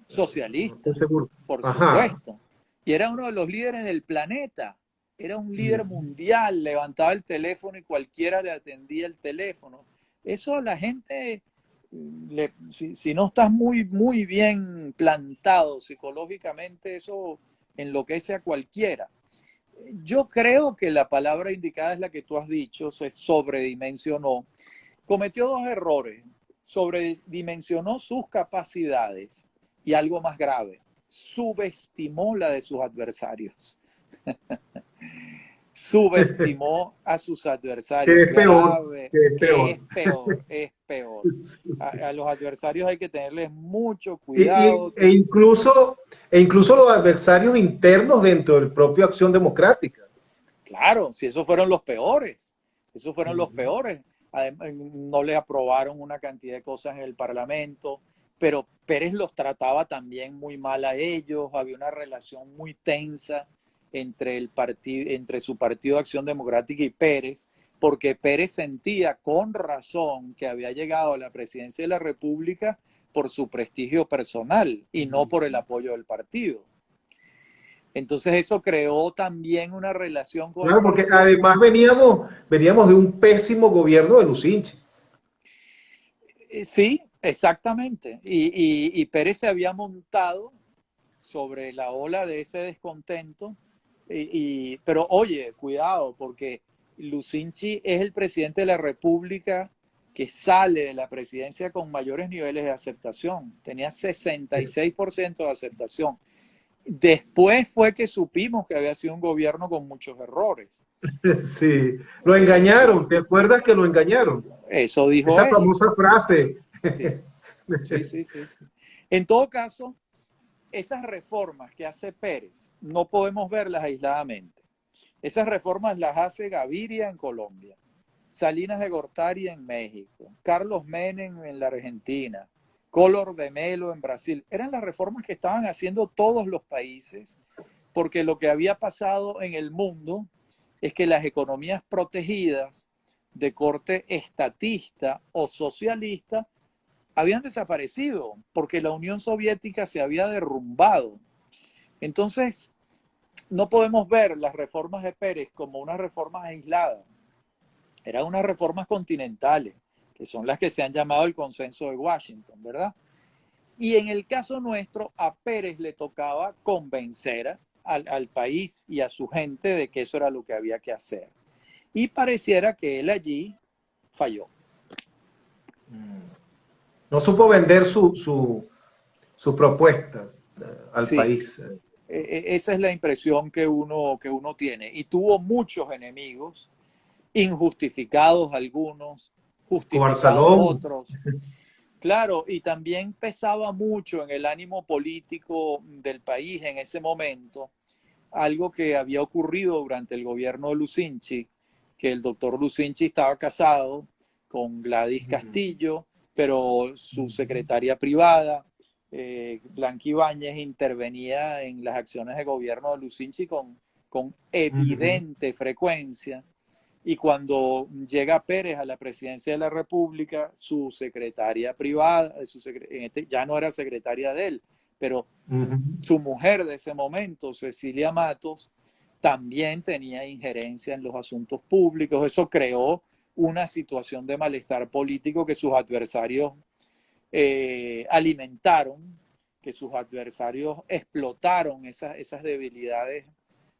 B: estoy
C: socialista,
B: seguro.
C: por
B: Ajá.
C: supuesto. Y era uno de los líderes del planeta. Era un líder mundial, levantaba el teléfono y cualquiera le atendía el teléfono. Eso a la gente, si no estás muy bien plantado psicológicamente, eso enloquece a cualquiera. Yo creo que la palabra indicada es la que tú has dicho, se sobredimensionó. Cometió dos errores. Sobredimensionó sus capacidades y algo más grave, subestimó la de sus adversarios. Subestimó a sus
B: Que
C: adversarios.
B: es peor,
C: Grave,
B: que es
C: que
B: peor.
C: es peor, es peor. A los adversarios hay que tenerles mucho
B: Y,
C: cuidado.
B: e incluso los adversarios internos dentro del propio Acción Democrática.
C: Claro, si esos fueron los peores, esos fueron los peores. Además, no le aprobaron una cantidad de cosas en el Parlamento, pero Pérez los trataba también muy mal a ellos, había una relación muy tensa entre el partido, entre su partido de Acción Democrática y Pérez, porque Pérez sentía con razón que había llegado a la presidencia de la República por su prestigio personal y no por el apoyo del partido. Entonces eso creó también una relación con el
B: Claro, porque
C: partido.
B: además veníamos de un pésimo gobierno de Lucinchi.
C: Sí, exactamente. Y Pérez se había montado sobre la ola de ese descontento. Pero oye, cuidado, porque Lucinchi es el presidente de la República que sale de la presidencia con mayores niveles de aceptación. Tenía 66% de aceptación. Después fue que supimos que había sido un gobierno con muchos errores.
B: Sí, lo
C: Que
B: engañaron, ¿te acuerdas que lo engañaron?
C: eso dijo
B: Esa
C: él.
B: famosa frase.
C: Sí, sí. En todo caso, esas reformas que hace Pérez no podemos verlas aisladamente. Esas reformas las hace Gaviria en Colombia, Salinas de Gortari en México, Carlos Menem en la Argentina, Collor de Mello en Brasil. Eran las reformas que estaban haciendo todos los países, porque lo que había pasado en el mundo es que las economías protegidas de corte estatista o socialista habían desaparecido porque la Unión Soviética se había derrumbado. Entonces, no podemos ver las reformas de Pérez como unas reformas aisladas. Eran unas reformas continentales, que son las que se han llamado el consenso de Washington, ¿verdad? Y en el caso nuestro, a Pérez le tocaba convencer al país y a su gente de que eso era lo que había que hacer. Y pareciera que él allí falló.
B: No supo vender sus propuestas al
C: Sí,
B: país.
C: esa es la impresión que uno tiene. Y tuvo muchos enemigos, injustificados algunos,
B: Como
C: justificados
B: Absalón.
C: otros. Claro, y también pesaba mucho en el ánimo político del país en ese momento algo que había ocurrido durante el gobierno de Lucinchi, que el doctor Lucinchi estaba casado con Gladys Castillo, pero su secretaria privada, Blanca Ibáñez, intervenía en las acciones de gobierno de Lucinchi con evidente frecuencia. Y cuando llega Pérez a la presidencia de la República, su secretaria privada, ya no era secretaria de él, pero su mujer de ese momento, Cecilia Matos, también tenía injerencia en los asuntos públicos. Eso creó una situación de malestar político que sus adversarios alimentaron, que sus adversarios explotaron esas debilidades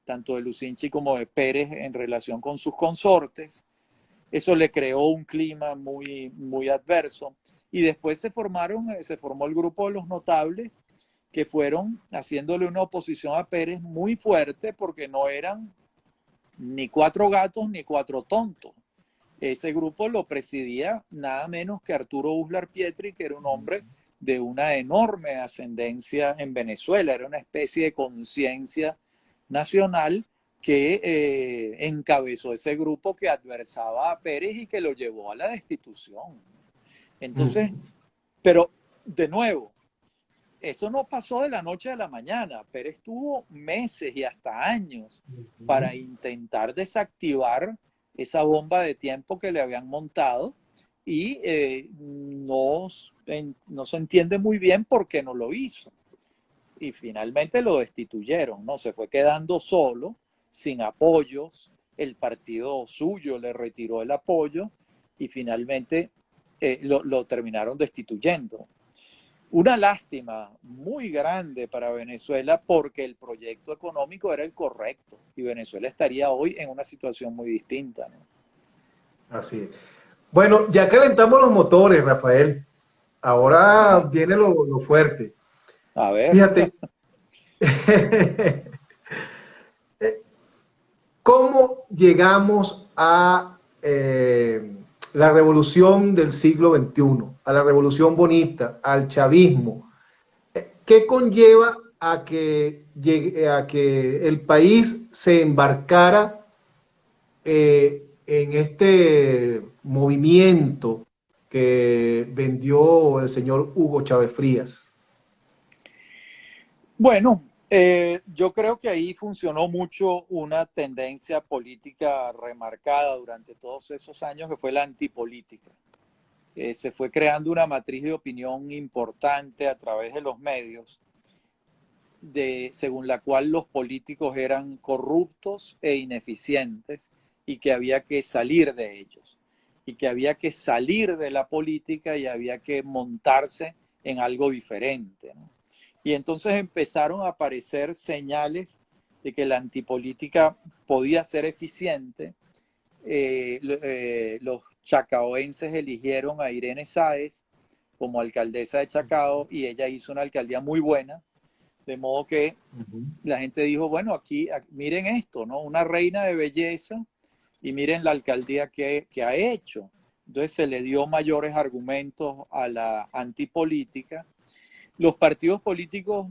C: tanto de Lucinchi como de Pérez en relación con sus consortes. Eso le creó un clima muy adverso. Y después se formó el grupo de los notables que fueron haciéndole una oposición a Pérez muy fuerte porque no eran ni cuatro gatos ni cuatro tontos. Ese grupo lo presidía nada menos que Arturo Uslar Pietri, que era un hombre de una enorme ascendencia en Venezuela, era una especie de conciencia nacional que encabezó ese grupo que adversaba a Pérez y que lo llevó a la destitución. Entonces, pero de nuevo, eso no pasó de la noche a la mañana. Pérez tuvo meses y hasta años para intentar desactivar esa bomba de tiempo que le habían montado y no se entiende muy bien por qué no lo hizo. Y finalmente lo destituyeron, ¿no? Se fue quedando solo, sin apoyos, el partido suyo le retiró el apoyo y finalmente lo terminaron destituyendo. Una lástima muy grande para Venezuela porque el proyecto económico era el correcto y Venezuela estaría hoy en una situación muy distinta, ¿no?
B: Así es. Bueno, ya calentamos los motores, Rafael. Ahora viene lo fuerte.
C: A ver.
B: Fíjate, ¿cómo llegamos a la revolución del siglo XXI, a la revolución bonita, al chavismo? ¿Qué conlleva a que el país se embarcara en este movimiento que vendió el señor Hugo Chávez Frías?
C: Bueno, yo creo que ahí funcionó mucho una tendencia política remarcada durante todos esos años, que fue la antipolítica. Se fue creando una matriz de opinión importante a través de los medios, según la cual los políticos eran corruptos e ineficientes y que había que salir de ellos, y que había que salir de la política y había que montarse en algo diferente, ¿no? Y entonces empezaron a aparecer señales de que la antipolítica podía ser eficiente. Los chacaoenses eligieron a Irene Sáez como alcaldesa de Chacao y ella hizo una alcaldía muy buena, de modo que la gente dijo, bueno, aquí miren esto, ¿no? Una reina de belleza y miren la alcaldía que ha hecho. Entonces se le dio mayores argumentos a la antipolítica. Los partidos políticos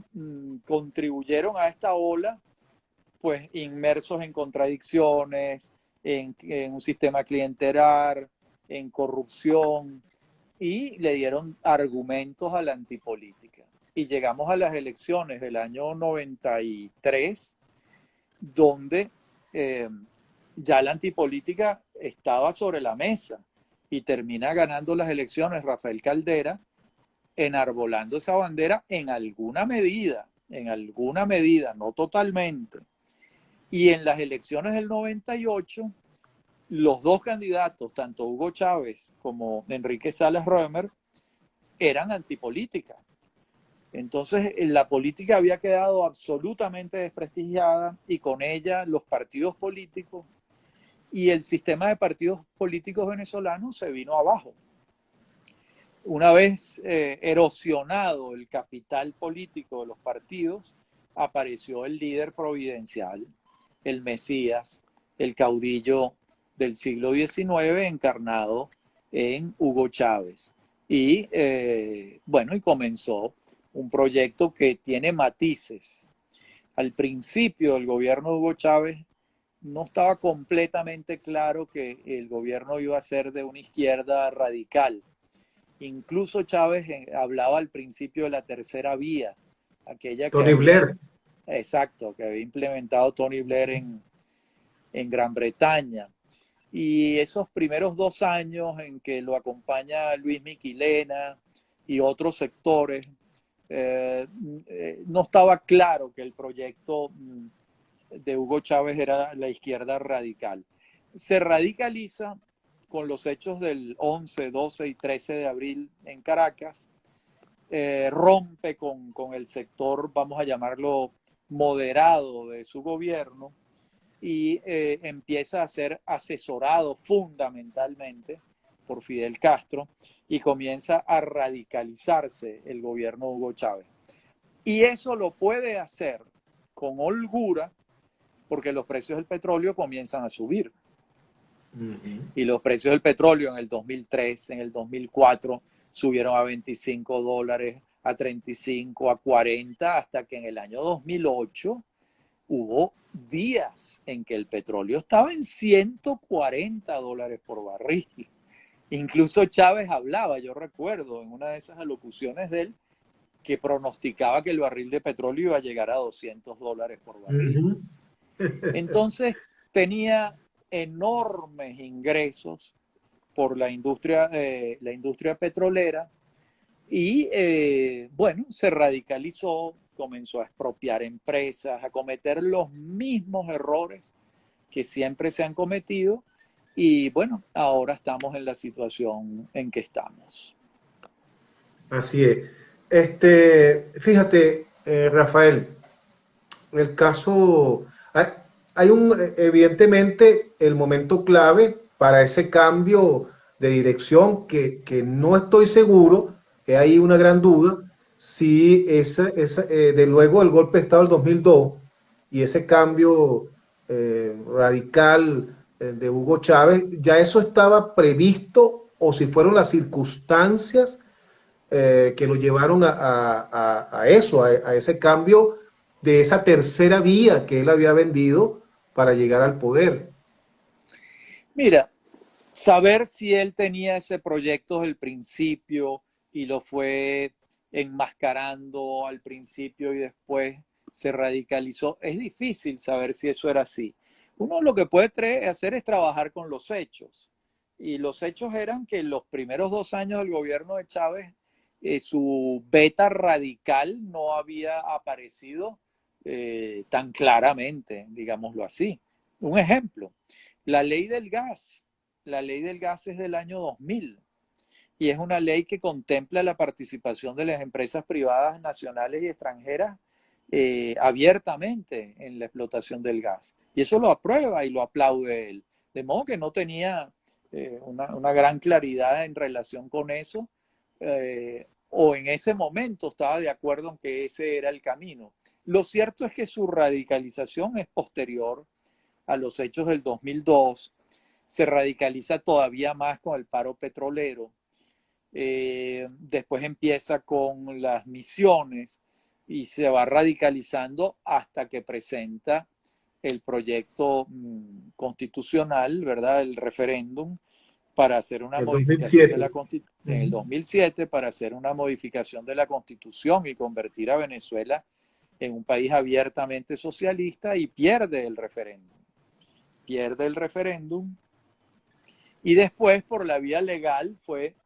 C: contribuyeron a esta ola, pues inmersos en contradicciones, en un sistema clientelar, en corrupción, y le dieron argumentos a la antipolítica. Y llegamos a las elecciones del año 93, donde ya la antipolítica estaba sobre la mesa y termina ganando las elecciones Rafael Caldera, enarbolando esa bandera en alguna medida, no totalmente. Y en las elecciones del 98, los dos candidatos, tanto Hugo Chávez como Enrique Salas Römer, eran antipolítica. Entonces, la política había quedado absolutamente desprestigiada y con ella los partidos políticos y el sistema de partidos políticos venezolanos se vino abajo. Una vez erosionado el capital político de los partidos, apareció el líder providencial, el Mesías, el caudillo del siglo XIX encarnado en Hugo Chávez. Y bueno, y comenzó un proyecto que tiene matices. Al principio del gobierno de Hugo Chávez no estaba completamente claro que el gobierno iba a ser de una izquierda radical. Incluso Chávez hablaba al principio de la tercera vía, aquella que
B: Tony Blair.
C: Exacto, que había implementado Tony Blair en Gran Bretaña. Y esos primeros 2 años en que lo acompaña Luis Miquilena y otros sectores, no estaba claro que el proyecto de Hugo Chávez era la izquierda radical. Se radicaliza con los hechos del 11, 12 y 13 de abril en Caracas, rompe con el sector, vamos a llamarlo, moderado de su gobierno y empieza a ser asesorado fundamentalmente por Fidel Castro y comienza a radicalizarse el gobierno de Hugo Chávez. Y eso lo puede hacer con holgura porque los precios del petróleo comienzan a subir. Y los precios del petróleo en el 2003, en el 2004, subieron a $25, a 35, a 40, hasta que en el año 2008 hubo días en que el petróleo estaba en $140 por barril. Incluso Chávez hablaba, yo recuerdo en una de esas alocuciones de él, que pronosticaba que el barril de petróleo iba a llegar a $200 por barril.
B: Ujú.
C: Entonces tenía enormes ingresos por la industria petrolera y bueno, se radicalizó, comenzó a expropiar empresas, a cometer los mismos errores que siempre se han cometido y bueno, ahora estamos en la situación en que estamos.
B: Así es. Fíjate, Rafael, el caso, hay, evidentemente, el momento clave para ese cambio de dirección que no estoy seguro, que hay una gran duda, si de luego el golpe de Estado del 2002 y ese cambio radical de Hugo Chávez, ya eso estaba previsto o si fueron las circunstancias que lo llevaron a eso, a ese cambio de esa tercera vía que él había vendido para llegar al poder.
C: Mira, saber si él tenía ese proyecto desde el principio y lo fue enmascarando al principio y después se radicalizó, es difícil saber si eso era así. Uno lo que puede hacer es trabajar con los hechos. Y los hechos eran que en los primeros 2 años del gobierno de Chávez, su beta radical no había aparecido tan claramente, digámoslo así. Un ejemplo, la ley del gas. La ley del gas es del año 2000 y es una ley que contempla la participación de las empresas privadas nacionales y extranjeras abiertamente en la explotación del gas. Y eso lo aprueba y lo aplaude él. De modo que no tenía una gran claridad en relación con eso, o en ese momento estaba de acuerdo en que ese era el camino. Lo cierto es que su radicalización es posterior a los hechos del 2002, se radicaliza todavía más con el paro petrolero, después empieza con las misiones y se va radicalizando hasta que presenta el proyecto constitucional, ¿verdad? El referéndum para hacer una modificación de la Constitución en el 2007 para hacer una modificación de la Constitución y convertir a Venezuela en un país abiertamente socialista y pierde el referéndum. Pierde el referéndum y después por la vía legal fue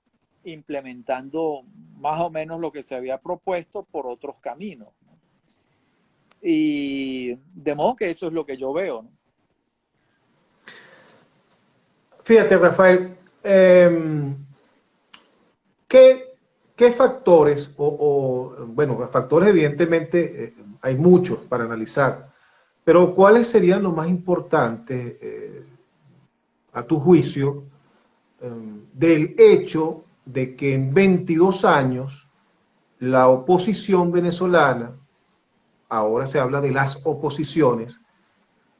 C: implementando más o menos lo que se había propuesto por otros caminos. Y de modo que eso es lo que yo veo, ¿no?
B: Fíjate, Rafael, ¿qué factores, bueno, factores evidentemente hay muchos para analizar, pero cuáles serían los más importantes a tu juicio del hecho de que en 22 años la oposición venezolana, ahora se habla de las oposiciones,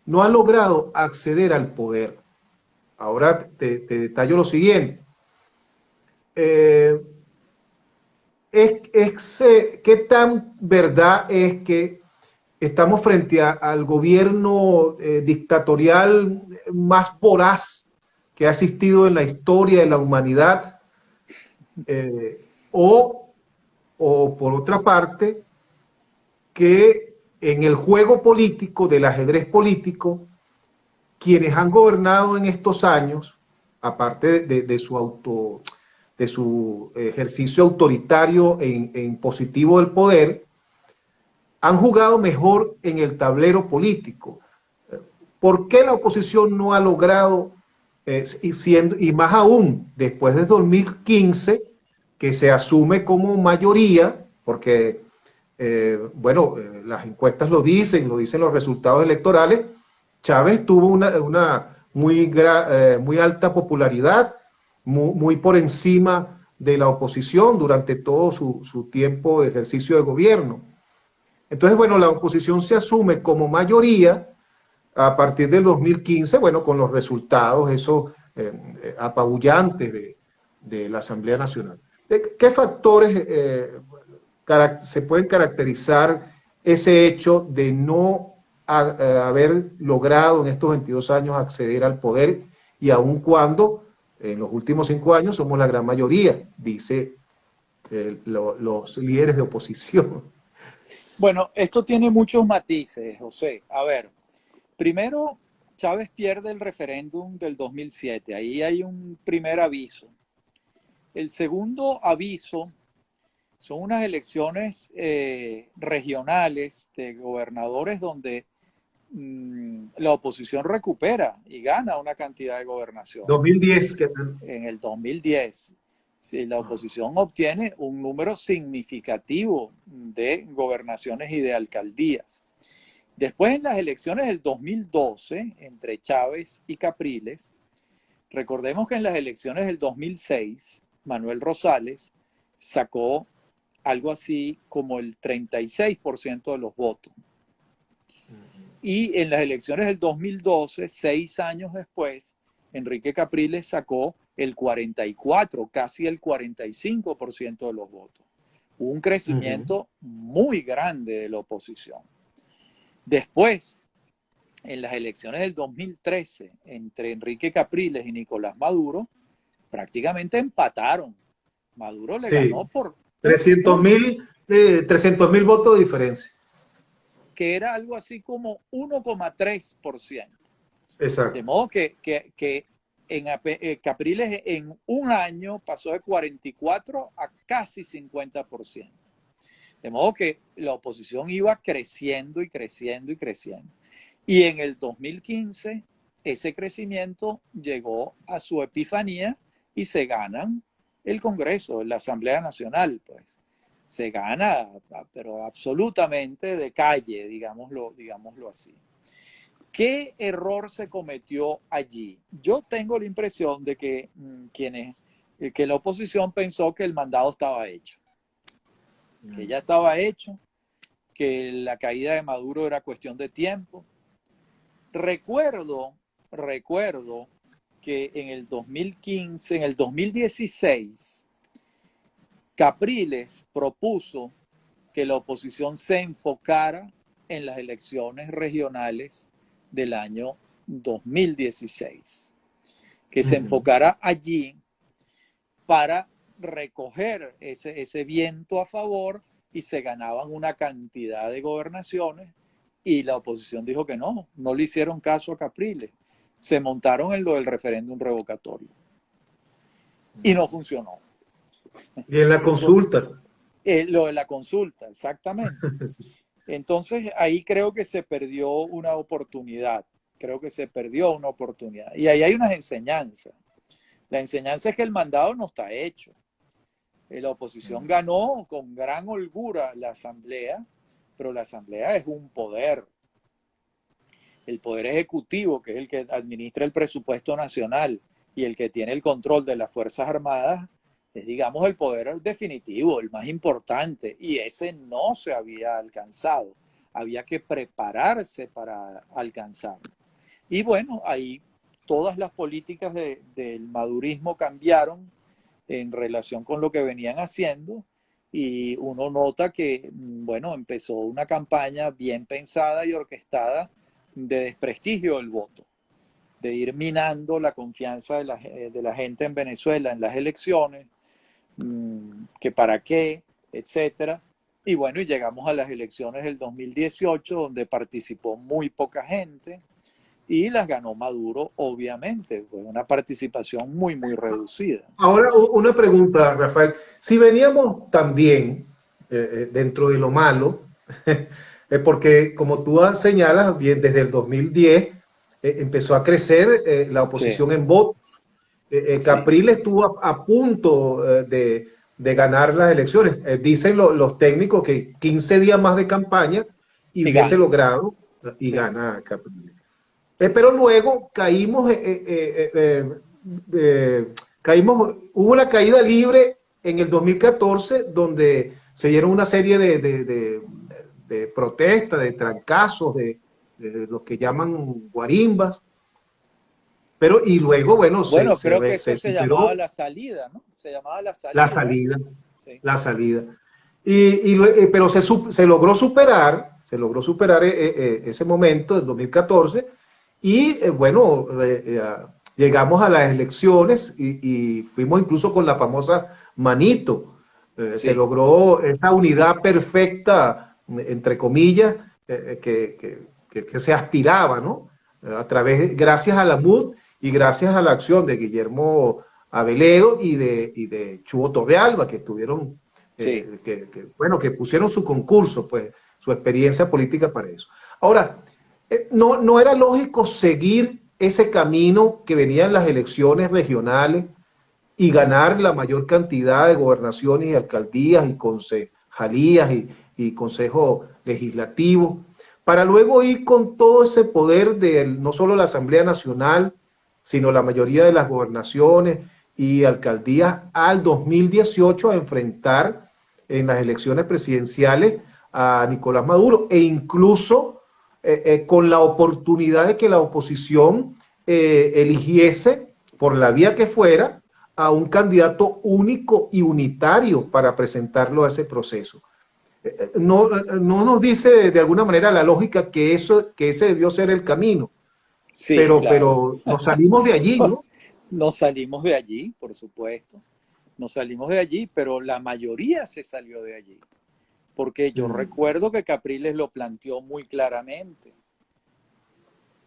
B: no ha logrado acceder al poder? Ahora te detallo lo siguiente. ¿Qué tan verdad es que estamos frente al gobierno dictatorial más voraz que ha existido en la historia de la humanidad? O por otra parte, que en el juego político, del ajedrez político, quienes han gobernado en estos años, aparte de su ejercicio autoritario e impositivo del poder, han jugado mejor en el tablero político. ¿Por qué la oposición no ha logrado, y más aún después de 2015, que se asume como mayoría, porque, las encuestas lo dicen los resultados electorales? Chávez tuvo una muy alta popularidad, muy por encima de la oposición durante todo su tiempo de ejercicio de gobierno. Entonces, bueno, la oposición se asume como mayoría a partir del 2015, bueno, con los resultados esos apabullantes de la Asamblea Nacional. ¿Qué factores se pueden caracterizar ese hecho de no haber logrado en estos 22 años acceder al poder, y aun cuando en los últimos 5 años somos la gran mayoría, dice los líderes de oposición.
C: Bueno, esto tiene muchos matices, José. A ver, primero, Chávez pierde el referéndum del 2007. Ahí hay un primer aviso. El segundo aviso son unas elecciones regionales de gobernadores donde la oposición recupera y gana una cantidad de gobernaciones.
B: 2010.
C: En el 2010, si la oposición obtiene un número significativo de gobernaciones y de alcaldías. Después, en las elecciones del 2012, entre Chávez y Capriles, recordemos que en las elecciones del 2006, Manuel Rosales sacó algo así como el 36% de los votos. Y en las elecciones del 2012, 6 años después, Enrique Capriles sacó el 44, casi el 45% de los votos. Hubo un crecimiento muy grande de la oposición. Después, en las elecciones del 2013, entre Enrique Capriles y Nicolás Maduro, prácticamente empataron. Maduro le ganó por
B: 300.000 votos de diferencia.
C: Que era algo así como 1,3%.
B: Exacto.
C: De modo que Capriles en un año pasó de 44 a casi 50%. De modo que la oposición iba creciendo y creciendo y creciendo. Y en el 2015 ese crecimiento llegó a su epifanía y se ganan el Congreso, la Asamblea Nacional, pues. Se gana, pero absolutamente de calle, digámoslo así. ¿Qué error se cometió allí? Yo tengo la impresión de que que la oposición pensó que el mandado estaba hecho, que ya estaba hecho, que la caída de Maduro era cuestión de tiempo. Recuerdo que en el 2015, en el 2016, Capriles propuso que la oposición se enfocara en las elecciones regionales del año 2016, que se enfocara allí para recoger ese viento a favor y se ganaban una cantidad de gobernaciones y la oposición dijo que no le hicieron caso a Capriles, se montaron en lo del referéndum revocatorio y no funcionó.
B: Y en la consulta.
C: Lo de la consulta, exactamente. Entonces, ahí creo que se perdió una oportunidad. Y ahí hay unas enseñanzas. La enseñanza es que el mandado no está hecho. La oposición ganó con gran holgura la asamblea, pero la asamblea es un poder. El poder ejecutivo, que es el que administra el presupuesto nacional y el que tiene el control de las Fuerzas Armadas, es, digamos, el poder definitivo, el más importante, y ese no se había alcanzado. Había que prepararse para alcanzarlo. Y bueno, ahí todas las políticas del madurismo cambiaron en relación con lo que venían haciendo y uno nota que, bueno, empezó una campaña bien pensada y orquestada de desprestigio del voto, de ir minando la confianza de la gente en Venezuela en las elecciones, que para qué, etcétera. Y bueno, y llegamos a las elecciones del 2018, donde participó muy poca gente y las ganó Maduro, obviamente, fue una participación muy, muy reducida.
B: Ahora, una pregunta, Rafael. Si veníamos también dentro de lo malo, porque como tú señalas, bien, desde el 2010 empezó a crecer la oposición en votos. Capriles estuvo a punto de ganar las elecciones. Dicen los técnicos que 15 días más de campaña y hubiese logrado y gana Capriles. Pero luego caímos, hubo una caída libre en el 2014 donde se dieron una serie de protestas, de trancazos, de lo que llaman guarimbas. Pero, y luego, bueno,
C: creo que eso se llamaba la salida, ¿no? Se llamaba la salida.
B: La salida, sí. La salida. Pero se logró superar ese momento del 2014 y, bueno, llegamos a las elecciones y fuimos incluso con la famosa manito Se
C: Sí,
B: logró esa unidad perfecta, entre comillas, que se aspiraba, ¿no? Gracias a la MUD y gracias a la acción de Guillermo Aveledo y de Chuo Torrealba, que estuvieron,
C: sí.
B: bueno, que pusieron su concurso, pues, su experiencia política para eso. Ahora, no era lógico seguir ese camino que venía en las elecciones regionales y ganar la mayor cantidad de gobernaciones y alcaldías y concejalías y consejo legislativo, para luego ir con todo ese poder de no solo la Asamblea Nacional, sino la mayoría de las gobernaciones y alcaldías al 2018 a enfrentar en las elecciones presidenciales a Nicolás Maduro e incluso con la oportunidad de que la oposición eligiese por la vía que fuera a un candidato único y unitario para presentarlo a ese proceso. No nos dice de alguna manera la lógica que ese debió ser el camino,
C: Sí, claro.
B: pero nos salimos de allí, ¿no?
C: Nos salimos de allí, por supuesto. Nos salimos de allí, pero la mayoría se salió de allí. Porque yo recuerdo que Capriles lo planteó muy claramente.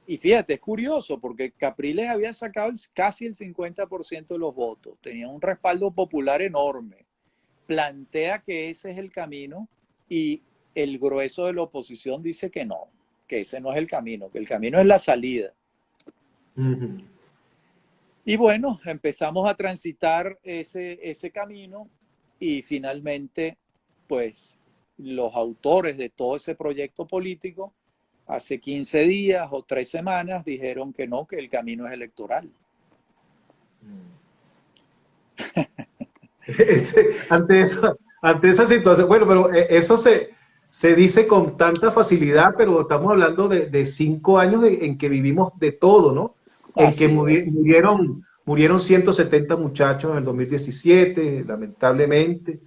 C: Y fíjate, es curioso, porque Capriles había sacado casi el 50% de los votos, tenía un respaldo popular enorme. Plantea que ese es el camino y el grueso de la oposición dice que ese no es el camino, que el camino es la salida. Y bueno, empezamos a transitar ese camino y finalmente, pues, los autores de todo ese proyecto político hace 15 días o 3 semanas dijeron que no, que el camino es electoral.
B: Ante esa situación, bueno, pero eso se dice con tanta facilidad, pero estamos hablando de 5 años en que vivimos de todo, ¿no? En que
C: Así es,
B: murieron 170 muchachos en el 2017, lamentablemente.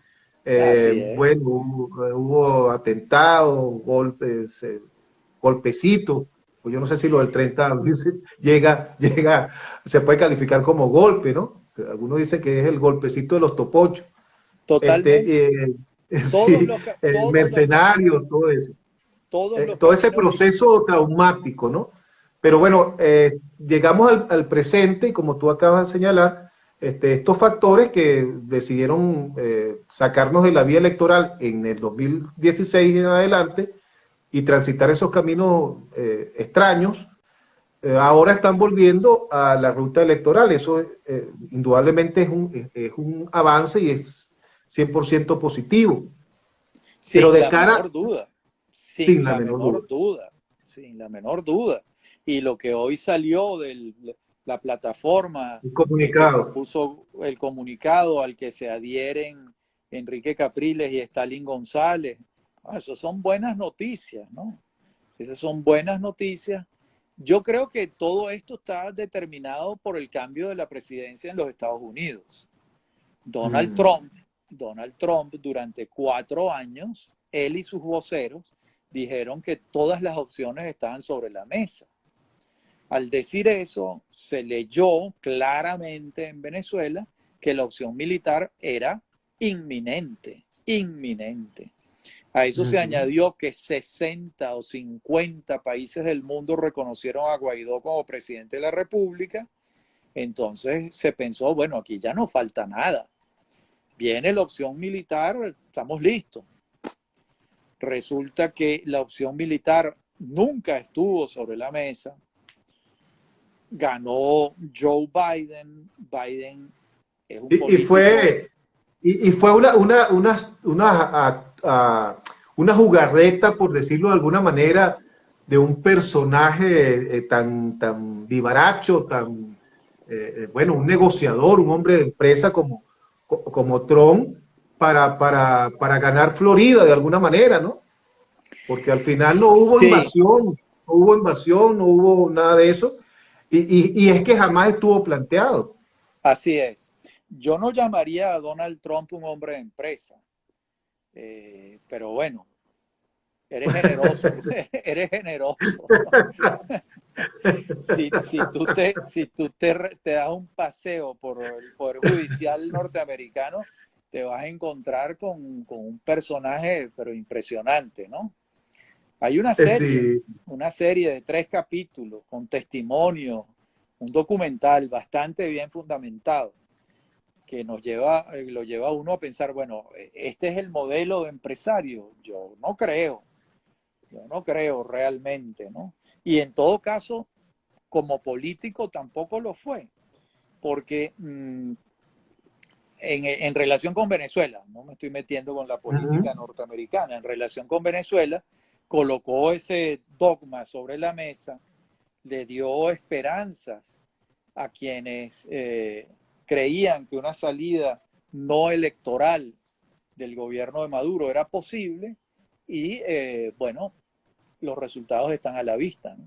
C: así es.
B: Bueno, hubo atentados, golpes, golpecitos. Pues yo no sé si lo del 30 se puede calificar como golpe, ¿no? Algunos dicen que es el golpecito de los topochos.
C: Totalmente. Todos
B: Sí,
C: los,
B: el
C: todos los caminos,
B: mercenario, todo eso.
C: todos los
B: Todo ese
C: caminos.
B: proceso traumático, ¿no? Pero bueno, llegamos al presente y como tú acabas de señalar, estos factores que decidieron sacarnos de la vía electoral en el 2016 en adelante y transitar esos caminos extraños, ahora están volviendo a la ruta electoral. Eso indudablemente es un avance y es 100% positivo. Pero
C: Sin
B: de
C: la
B: cara,
C: menor duda,
B: sin
C: sin
B: la
C: la
B: menor duda.
C: menor duda, sin la menor duda. Y lo que hoy salió de la plataforma
B: Un
C: que
B: comunicado.
C: propuso el comunicado al que se adhieren Enrique Capriles y Stalin González, eso son buenas noticias, ¿no? Esas son buenas noticias. Yo creo que todo esto está determinado por el cambio de la presidencia en los Estados Unidos. Donald
B: Mm.
C: Trump, Donald Trump durante 4 años, él y sus voceros dijeron que todas las opciones estaban sobre la mesa. Al decir eso, se leyó claramente en Venezuela que la opción militar era inminente, inminente. A eso se añadió que 60 o 50 países del mundo reconocieron a Guaidó como presidente de la República. Entonces se pensó, bueno, aquí ya no falta nada. Viene la opción militar, estamos listos. Resulta que la opción militar nunca estuvo sobre la mesa. Ganó Joe Biden. Biden es un
B: Y
C: político.
B: fue una jugarreta, por decirlo de alguna manera, de un personaje tan vivaracho, bueno, un negociador, un hombre de empresa como Trump, para ganar Florida de alguna manera, ¿no? Porque al final no hubo
C: Sí,
B: invasión, no hubo nada de eso, y es que jamás estuvo planteado.
C: así es. Yo no llamaría a Donald Trump un hombre de empresa, pero bueno, eres generoso, eres generoso. Si tú te das un paseo por el Poder Judicial norteamericano, te vas a encontrar con un personaje, pero impresionante, ¿no? Hay
B: Sí.
C: una serie de 3 capítulos con testimonio, un documental bastante bien fundamentado, que lo lleva a uno a pensar, bueno, este es el modelo de empresario. Yo no creo realmente, ¿no? Y en todo caso, como político tampoco lo fue, porque en relación con Venezuela, no me estoy metiendo con la política norteamericana, en relación con Venezuela, colocó ese dogma sobre la mesa, le dio esperanzas a quienes creían que una salida no electoral del gobierno de Maduro era posible y bueno, los resultados están a la vista, ¿no?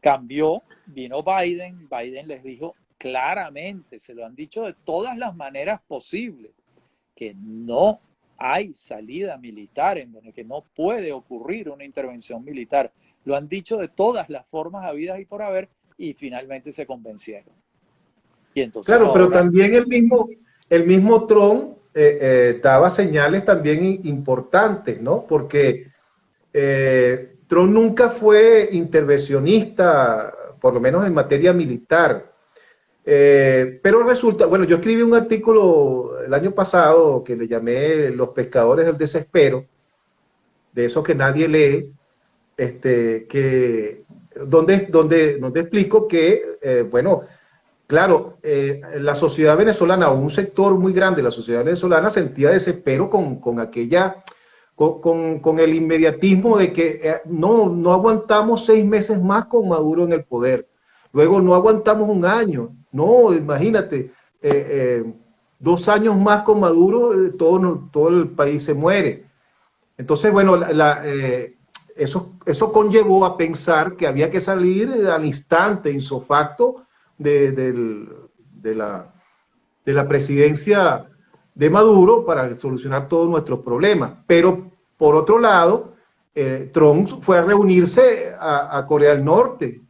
C: Cambió, vino Biden les dijo claramente, se lo han dicho de todas las maneras posibles, que no hay salida militar en Venezuela, que no puede ocurrir una intervención militar. Lo han dicho de todas las formas habidas y por haber, y finalmente se convencieron. Y entonces
B: Claro, pero
C: ahora,
B: también el mismo Trump daba señales también importantes, ¿no? Porque Trump nunca fue intervencionista, por lo menos en materia militar. Pero resulta, bueno, yo escribí un artículo el año pasado que le llamé Los pescadores del desespero, de eso que nadie lee, donde explico que, bueno, claro, la sociedad venezolana, o un sector muy grande de la sociedad venezolana, sentía desespero con aquella, con el inmediatismo de que no aguantamos 6 meses más con Maduro en el poder. Luego no aguantamos un año. No, imagínate, 2 años más con Maduro, todo el país se muere. Entonces, bueno, eso conllevó a pensar que había que salir al instante, ipso facto, de la presidencia de Maduro para solucionar todos nuestros problemas. Pero, por otro lado, Trump fue a reunirse a Corea del Norte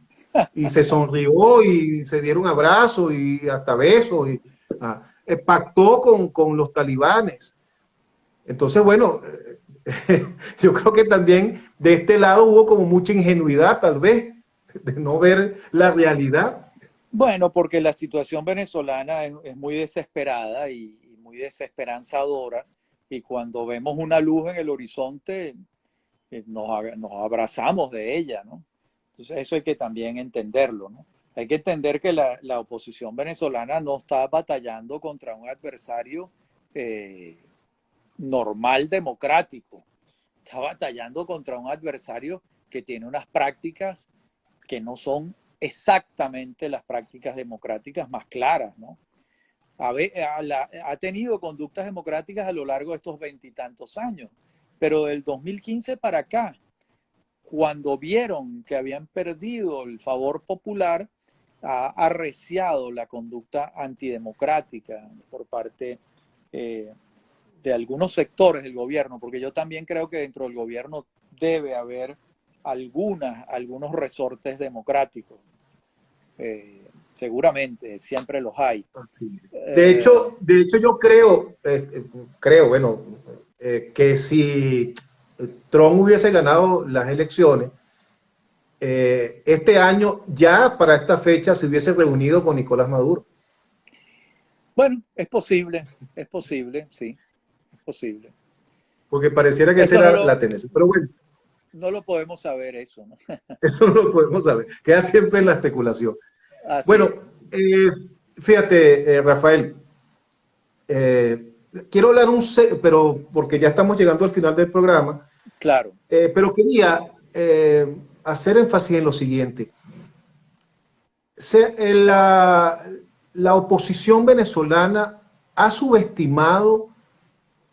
B: y se sonrió y se dieron abrazos y hasta besos y pactó con los talibanes. Entonces, bueno, yo creo que también de este lado hubo como mucha ingenuidad, tal vez, de no ver la realidad.
C: bueno, porque la situación venezolana es muy desesperada y muy desesperanzadora, y cuando vemos una luz en el horizonte, nos abrazamos de ella, ¿no? Entonces eso hay que también entenderlo, ¿no? Hay que entender que la oposición venezolana no está batallando contra un adversario normal democrático, está batallando contra un adversario que tiene unas prácticas que no son exactamente las prácticas democráticas más claras, ¿no? Ha tenido conductas democráticas a lo largo de estos 20 y tantos años, pero del 2015 para acá, cuando vieron que habían perdido el favor popular, ha arreciado la conducta antidemocrática por parte de algunos sectores del gobierno, porque yo también creo que dentro del gobierno debe haber algunos resortes democráticos. Seguramente, siempre los hay.
B: Sí. De hecho yo creo, bueno, que si Trump hubiese ganado las elecciones, este año ya para esta fecha se hubiese reunido con Nicolás Maduro.
C: Bueno, es posible, sí, es posible.
B: Porque pareciera que esa
C: Eso no
B: era
C: lo,
B: la tendencia. Pero bueno,
C: no lo podemos saber, eso, ¿no?
B: eso no lo podemos saber. Queda siempre en la especulación.
C: Así
B: Bueno,
C: es.
B: fíjate, Rafael, quiero hablar pero porque ya estamos llegando al final del programa,
C: Claro.
B: pero quería hacer énfasis en lo siguiente. La oposición venezolana ha subestimado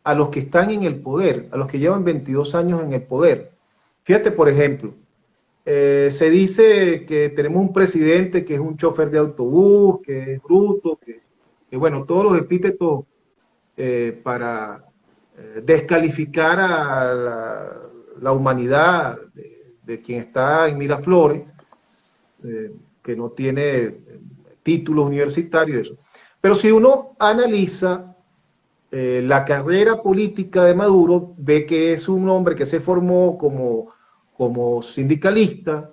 B: a los que están en el poder, a los que llevan 22 años en el poder. Fíjate, por ejemplo, se dice que tenemos un presidente que es un chofer de autobús, que es bruto, que bueno, todos los epítetos para descalificar a la humanidad de quien está en Miraflores, que no tiene títulos universitarios. Eso. Pero si uno analiza la carrera política de Maduro, ve que es un hombre que se formó como sindicalista,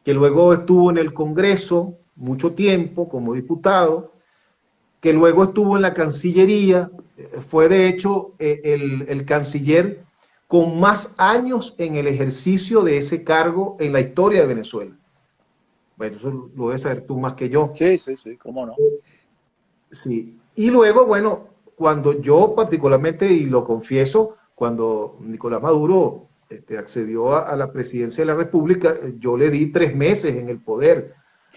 B: que luego estuvo en el Congreso mucho tiempo como diputado, que luego estuvo en la Cancillería, fue de hecho el canciller con más años en el ejercicio de ese cargo en la historia de Venezuela. Bueno, eso lo debes saber tú más que yo.
C: Sí, sí, sí, cómo no.
B: Sí. Y luego, bueno, cuando yo particularmente, y lo confieso, cuando Nicolás Maduro accedió a la presidencia de la República, yo le di 3 meses en el poder,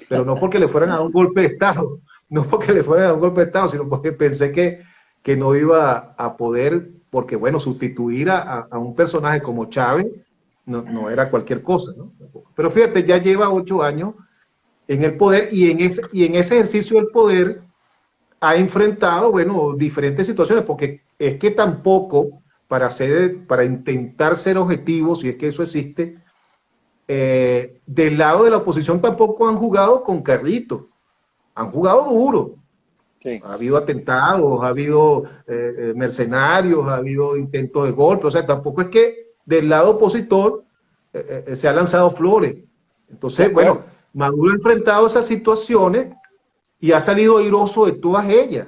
B: pero no porque le fueran a dar un golpe de Estado, no porque le fueran a dar un golpe de Estado, sino porque pensé que no iba a poder, porque bueno, sustituir a un personaje como Chávez no era cualquier cosa, ¿no? Pero fíjate, ya lleva 8 años en el poder y en ese ejercicio del poder ha enfrentado, bueno, diferentes situaciones, porque es que tampoco para intentar ser objetivos, si es que eso existe, del lado de la oposición tampoco han jugado con carritos, han jugado duro.
C: Sí.
B: Ha habido atentados, ha habido mercenarios, ha habido intentos de golpe, o sea, tampoco es que del lado opositor se ha lanzado flores.
C: De
B: Entonces, bueno,
C: acuerdo.
B: Maduro ha enfrentado esas situaciones y ha salido airoso de todas ellas.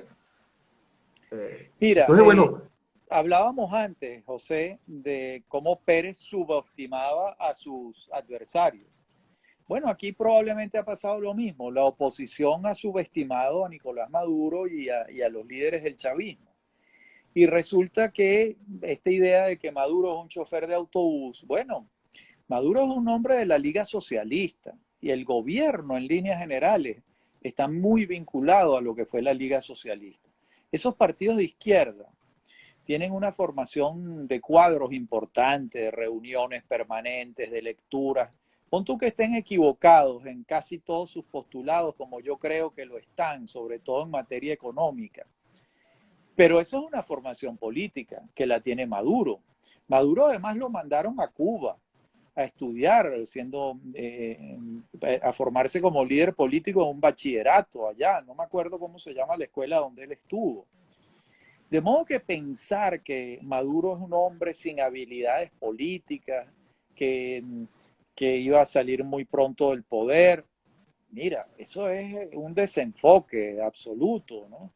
C: Mira,
B: Entonces, bueno,
C: hablábamos antes, José, de cómo Pérez subestimaba a sus adversarios. Bueno, aquí probablemente ha pasado lo mismo. La oposición ha subestimado a Nicolás Maduro y a los líderes del chavismo. Y resulta que esta idea de que Maduro es un chofer de autobús, bueno, Maduro es un hombre de la Liga Socialista y el gobierno en líneas generales está muy vinculado a lo que fue la Liga Socialista. Esos partidos de izquierda tienen una formación de cuadros importantes, de reuniones permanentes, de lecturas. Pon tú que estén equivocados en casi todos sus postulados, como yo creo que lo están, sobre todo en materia económica. Pero eso es una formación política que la tiene Maduro. Maduro además lo mandaron a Cuba a estudiar, a formarse como líder político en un bachillerato allá. No me acuerdo cómo se llama la escuela donde él estuvo. De modo que pensar que Maduro es un hombre sin habilidades políticas, que, que iba a salir muy pronto del poder, mira, eso es un desenfoque absoluto, ¿no?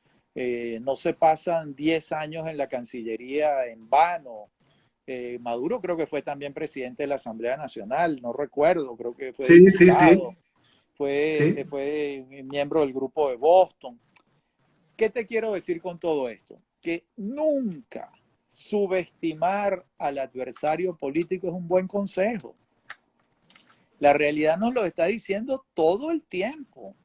C: No se pasan 10 años en la Cancillería en vano. Maduro creo que fue también presidente de la Asamblea Nacional, no recuerdo, creo que fue
B: sí, sí, sí,
C: diputado, fue,
B: sí.
C: fue miembro del grupo de Boston. ¿Qué te quiero decir con todo esto? Que nunca subestimar al adversario político es un buen consejo. La realidad nos lo está diciendo todo el tiempo,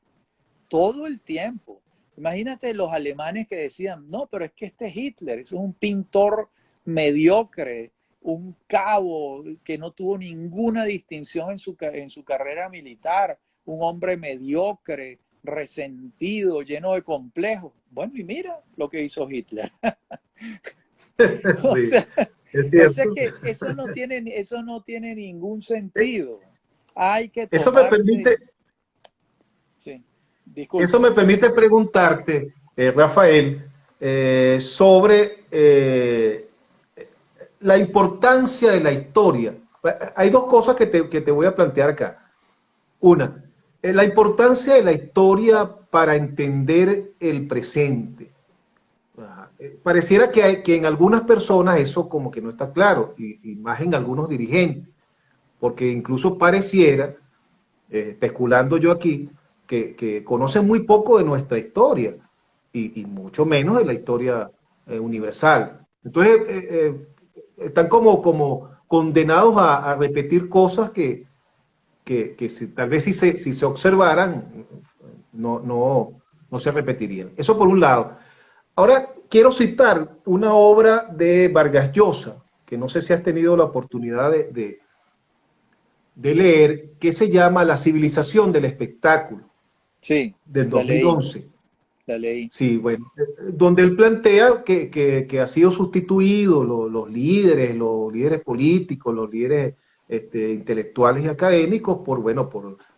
C: todo el tiempo. Imagínate los alemanes que decían, no, pero es que este Hitler es un pintor mediocre, un cabo que no tuvo ninguna distinción en su carrera militar, un hombre mediocre, resentido, lleno de complejos. Bueno, y mira lo que hizo Hitler. o,
B: Sí,
C: sea,
B: es
C: o sea
B: cierto.
C: que eso no tiene ningún sentido. Hay que
B: Eso me
C: tomarse...
B: permite,
C: Sí,
B: Esto
C: disculpa.
B: me permite preguntarte, Rafael, sobre la importancia de la historia. Hay dos cosas que te voy a plantear acá. Una, la importancia de la historia para entender el presente. Pareciera que en algunas personas eso como que no está claro, y más en algunos dirigentes, porque incluso pareciera, especulando yo aquí, que conocen muy poco de nuestra historia y mucho menos de la historia universal. Entonces, están como condenados a repetir cosas que tal vez si se observaran no se repetirían. Eso por un lado. Ahora quiero citar una obra de Vargas Llosa, que no sé si has tenido la oportunidad de leer, que se llama La civilización del espectáculo,
C: Sí,
B: del
C: la leí,
B: 2011.
C: la leí.
B: Sí, bueno, donde él plantea que ha sido sustituido los líderes políticos, los líderes intelectuales y académicos por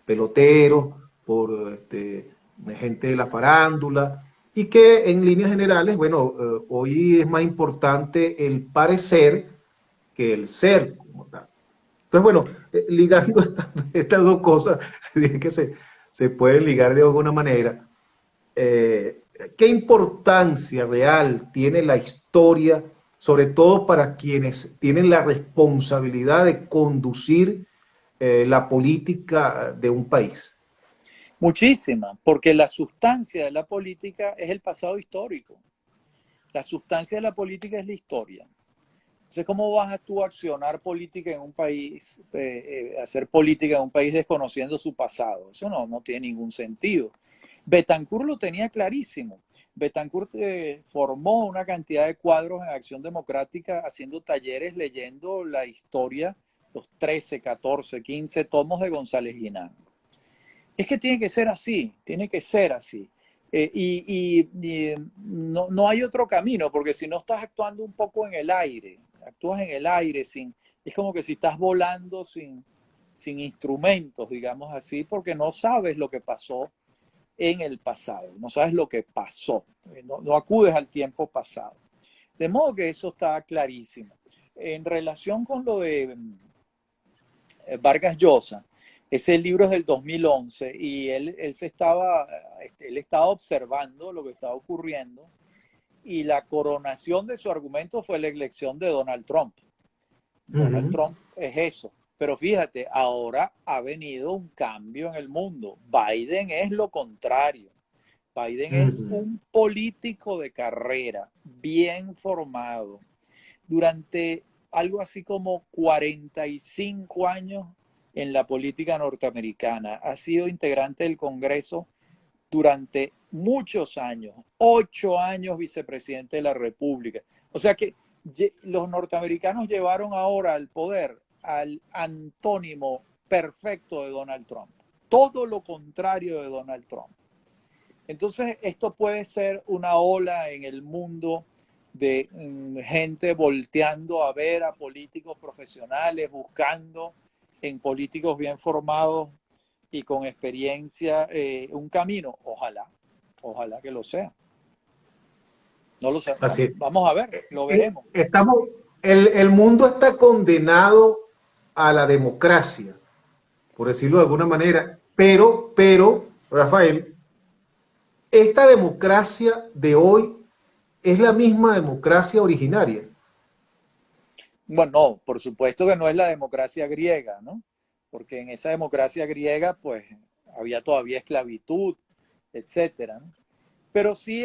B: peloteros, por gente de la farándula, y que en líneas generales, bueno, hoy es más importante el parecer que el ser como tal. Entonces, bueno, ligando estas dos cosas, se pueden ligar de alguna manera. ¿Qué importancia real tiene la historia, sobre todo para quienes tienen la responsabilidad de conducir la política de un país?
C: Muchísima, porque la sustancia de la política es el pasado histórico. La sustancia de la política es la historia. Entonces, ¿cómo vas a tú accionar política en un país, hacer política en un país desconociendo su pasado? Eso no tiene ningún sentido. Betancourt lo tenía clarísimo. Betancourt formó una cantidad de cuadros en Acción Democrática haciendo talleres, leyendo la historia, los 13, 14, 15 tomos de González Guinán. Es que tiene que ser así, tiene que ser así. No hay otro camino, porque si no estás actuando un poco en el aire, actúas en el aire, es como que si estás volando sin instrumentos, digamos así, porque no sabes lo que pasó en el pasado, no sabes lo que pasó, no acudes al tiempo pasado. De modo que eso está clarísimo. En relación con lo de Vargas Llosa, ese libro es del 2011 y él estaba observando lo que estaba ocurriendo y la coronación de su argumento fue la elección de Donald Trump. Donald Trump es eso. Pero fíjate, ahora ha venido un cambio en el mundo. Biden es lo contrario. Biden es un político de carrera, bien formado. Durante algo así como 45 años en la política norteamericana. Ha sido integrante del Congreso durante muchos años, 8 años vicepresidente de la República. O sea que los norteamericanos llevaron ahora al poder al antónimo perfecto de Donald Trump. Todo lo contrario de Donald Trump. Entonces, esto puede ser una ola en el mundo de gente volteando a ver a políticos profesionales, buscando en políticos bien formados y con experiencia un camino. Ojalá que lo sea. No lo sé.
B: Así
C: Vamos a ver, lo veremos.
B: el mundo está condenado a la democracia, por decirlo de alguna manera, pero, Rafael, esta democracia de hoy es la misma democracia originaria.
C: Bueno, no, por supuesto que no es la democracia griega, ¿no? Porque en esa democracia griega, pues, había todavía esclavitud, etcétera, ¿no? Pero sí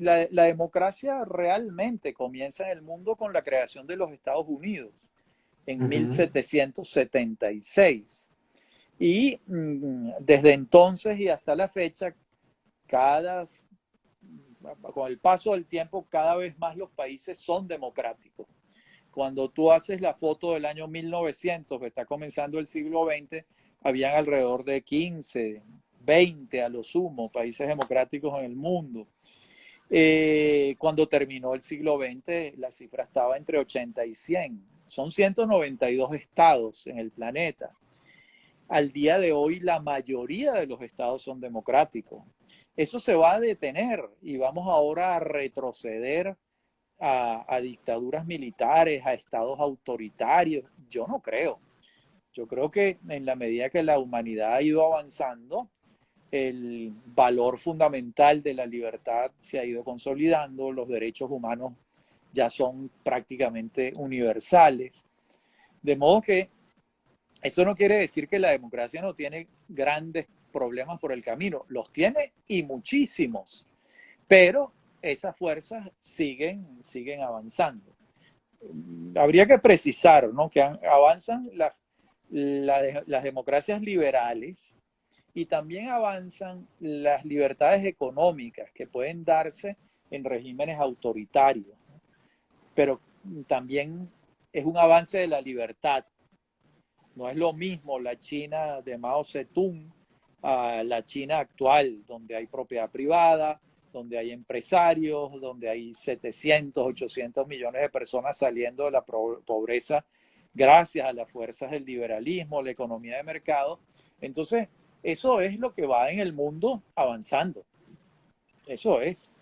C: la democracia realmente comienza en el mundo con la creación de los Estados Unidos en 1776. Y desde entonces y hasta la fecha, con el paso del tiempo, cada vez más los países son democráticos. Cuando tú haces la foto del año 1900, que está comenzando el siglo XX, habían alrededor de 15, 20 a lo sumo países democráticos en el mundo. Cuando terminó el siglo XX, la cifra estaba entre 80 y 100. Son 192 estados en el planeta. Al día de hoy, la mayoría de los estados son democráticos. Eso se va a detener y vamos ahora a retroceder a dictaduras militares, a estados autoritarios. Yo no creo. Yo creo que en la medida que la humanidad ha ido avanzando, el valor fundamental de la libertad se ha ido consolidando, los derechos humanos ya son prácticamente universales. De modo que eso no quiere decir que la democracia no tiene grandes problemas por el camino. Los tiene y muchísimos. Pero esas fuerzas siguen avanzando. Habría que precisar, ¿no?, que avanzan las democracias liberales y también avanzan las libertades económicas que pueden darse en regímenes autoritarios. Pero también es un avance de la libertad. No es lo mismo la China de Mao Zedong a la China actual, donde hay propiedad privada, donde hay empresarios, donde hay 700, 800 millones de personas saliendo de la pobreza gracias a las fuerzas del liberalismo, la economía de mercado. Entonces, eso es lo que va en el mundo avanzando. Eso es.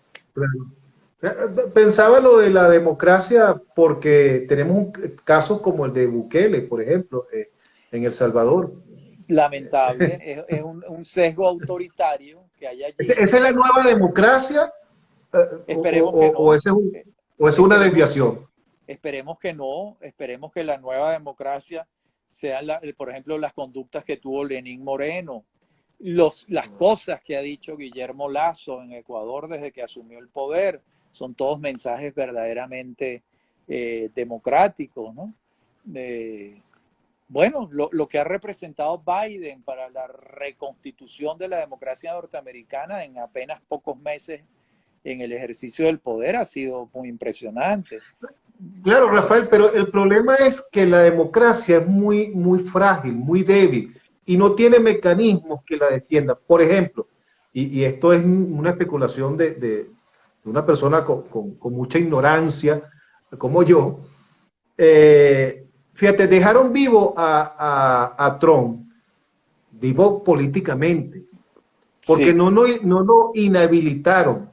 B: Pensaba lo de la democracia porque tenemos casos como el de Bukele, por ejemplo, en El Salvador.
C: Lamentable, es un sesgo autoritario que hay allí.
B: ¿Esa es la nueva democracia
C: Esperemos que
B: o
C: no.
B: o es una
C: Esperemos,
B: desviación?
C: esperemos que no. Esperemos que la nueva democracia sean, por ejemplo, las conductas que tuvo Lenín Moreno, las cosas que ha dicho Guillermo Lasso en Ecuador desde que asumió el poder. Son todos mensajes verdaderamente democráticos, ¿no? Bueno, lo que ha representado Biden para la reconstitución de la democracia norteamericana en apenas pocos meses en el ejercicio del poder ha sido muy impresionante.
B: Claro, Rafael, pero el problema es que la democracia es muy frágil, muy débil y no tiene mecanismos que la defiendan. Por ejemplo, y esto es una especulación de una persona con mucha ignorancia como yo, fíjate, dejaron vivo a Trump, vivo políticamente, porque
C: Sí,
B: no lo inhabilitaron.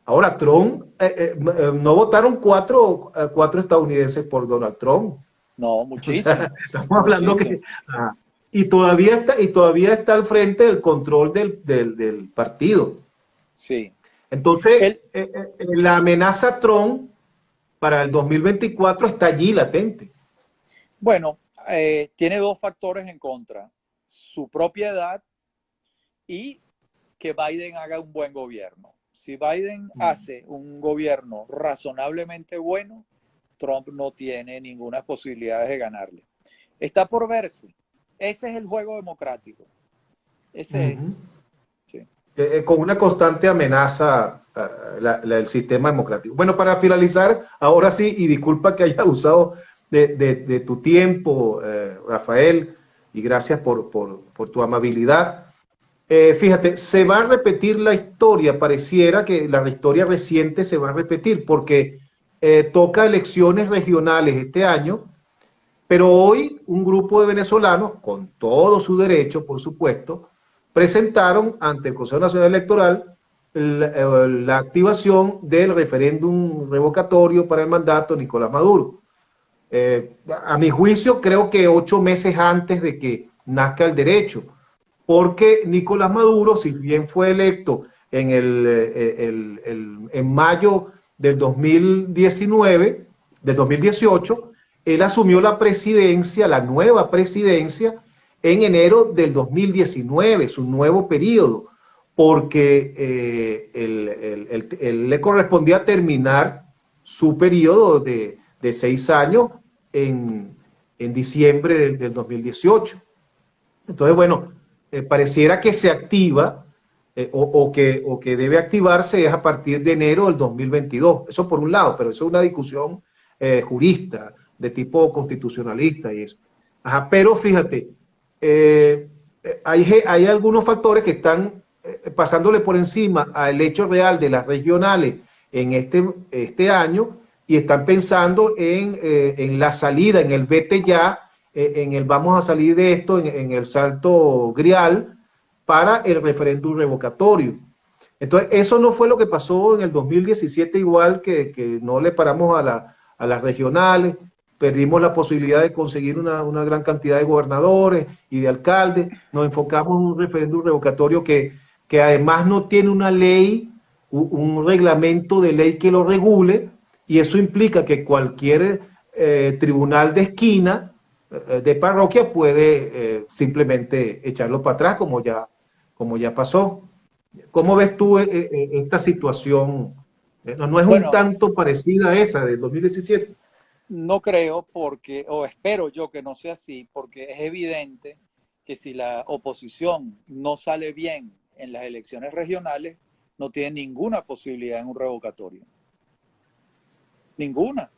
B: Ahora, Trump, no votaron cuatro estadounidenses por Donald Trump.
C: no,
B: O sea,
C: muchísimos,
B: estamos hablando
C: muchísimos.
B: que... y todavía está al frente del control del partido.
C: Sí.
B: Entonces,
C: El,
B: la amenaza Trump para el 2024 está allí latente.
C: bueno, tiene dos factores en contra. Su propia edad y que Biden haga un buen gobierno. Si Biden hace un gobierno razonablemente bueno, Trump no tiene ninguna posibilidad de ganarle. Está por verse. Ese es el juego democrático. Ese es. Sí.
B: Con una constante amenaza el sistema democrático. Bueno, para finalizar, ahora sí, y disculpa que haya usado de tu tiempo, Rafael, y gracias por tu amabilidad. Fíjate, se va a repetir la historia, pareciera que la historia reciente se va a repetir, porque toca elecciones regionales este año, pero hoy un grupo de venezolanos, con todo su derecho, por supuesto, presentaron ante el Consejo Nacional Electoral la activación del referéndum revocatorio para el mandato de Nicolás Maduro. A mi juicio, creo que 8 meses antes de que nazca el derecho, porque Nicolás Maduro, si bien fue electo en mayo del 2019, del 2018, él asumió la presidencia, la nueva presidencia, en enero del 2019, su nuevo periodo, porque él le correspondía terminar su periodo de 6 años en diciembre del 2018. Entonces, bueno, pareciera que se activa o que debe activarse es a partir de enero del 2022. Eso por un lado, pero eso es una discusión jurista, de tipo constitucionalista y eso. Ajá, pero fíjate, hay algunos factores que están pasándole por encima al hecho real de las regionales en este año y están pensando en la salida, en el vete ya, en el vamos a salir de esto, en el salto grial para el referéndum revocatorio. Entonces, eso no fue lo que pasó en el 2017, igual que no le paramos a las regionales, perdimos la posibilidad de conseguir una gran cantidad de gobernadores y de alcaldes, nos enfocamos en un referéndum revocatorio que además no tiene una ley, un reglamento de ley que lo regule, y eso implica que cualquier tribunal de esquina, de parroquia, puede simplemente echarlo para atrás, como ya pasó. ¿Cómo ves tú esta situación? ¿No es un
C: Bueno,
B: tanto parecida a esa del 2017?
C: no creo porque, o espero yo que no sea así, porque es evidente que si la oposición no sale bien en las elecciones regionales, no tiene ninguna posibilidad en un revocatorio. Ninguna.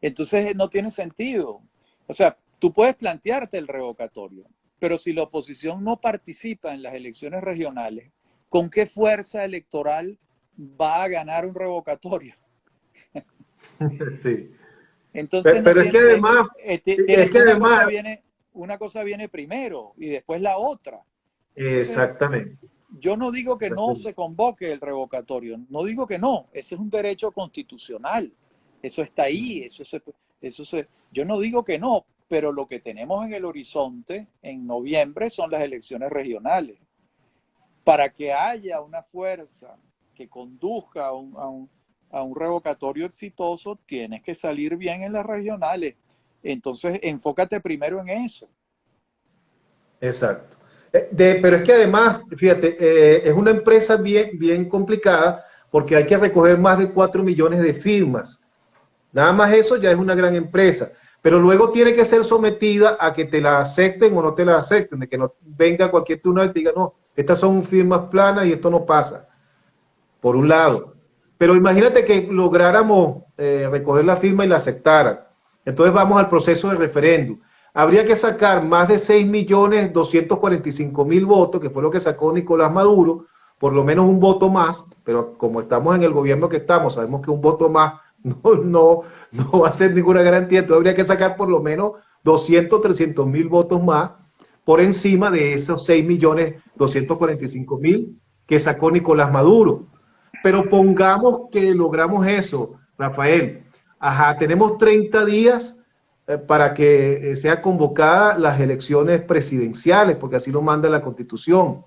C: Entonces no tiene sentido. O sea, tú puedes plantearte el revocatorio, pero si la oposición no participa en las elecciones regionales, ¿con qué fuerza electoral va a ganar un revocatorio?
B: Sí.
C: Entonces no
B: Pero
C: tiene,
B: es que además,
C: una cosa viene primero y después la otra. Entonces,
B: exactamente.
C: Yo no digo que no se convoque el revocatorio, no digo que no, ese es un derecho constitucional, eso está ahí, yo no digo que no, pero lo que tenemos en el horizonte en noviembre son las elecciones regionales. Para que haya una fuerza que conduzca a un revocatorio exitoso, tienes que salir bien en las regionales. Entonces, enfócate primero en eso.
B: Exacto. Pero es que además, fíjate, es una empresa bien complicada porque hay que recoger más de 4 millones de firmas. Nada más eso ya es una gran empresa. Pero luego tiene que ser sometida a que te la acepten o no te la acepten, de que no venga cualquier tribunal y te diga, no, estas son firmas planas y esto no pasa, por un lado. Pero imagínate que lográramos recoger la firma y la aceptaran. Entonces vamos al proceso de referéndum. Habría que sacar más de 6.245.000 votos, que fue lo que sacó Nicolás Maduro, por lo menos un voto más, pero como estamos en el gobierno que estamos, sabemos que un voto más no va a ser ninguna garantía, entonces habría que sacar por lo menos 300.000 votos más por encima de esos 6.245.000 que sacó Nicolás Maduro. Pero pongamos que logramos eso, Rafael. Ajá, tenemos 30 días para que sea convocada las elecciones presidenciales, porque así lo manda la Constitución.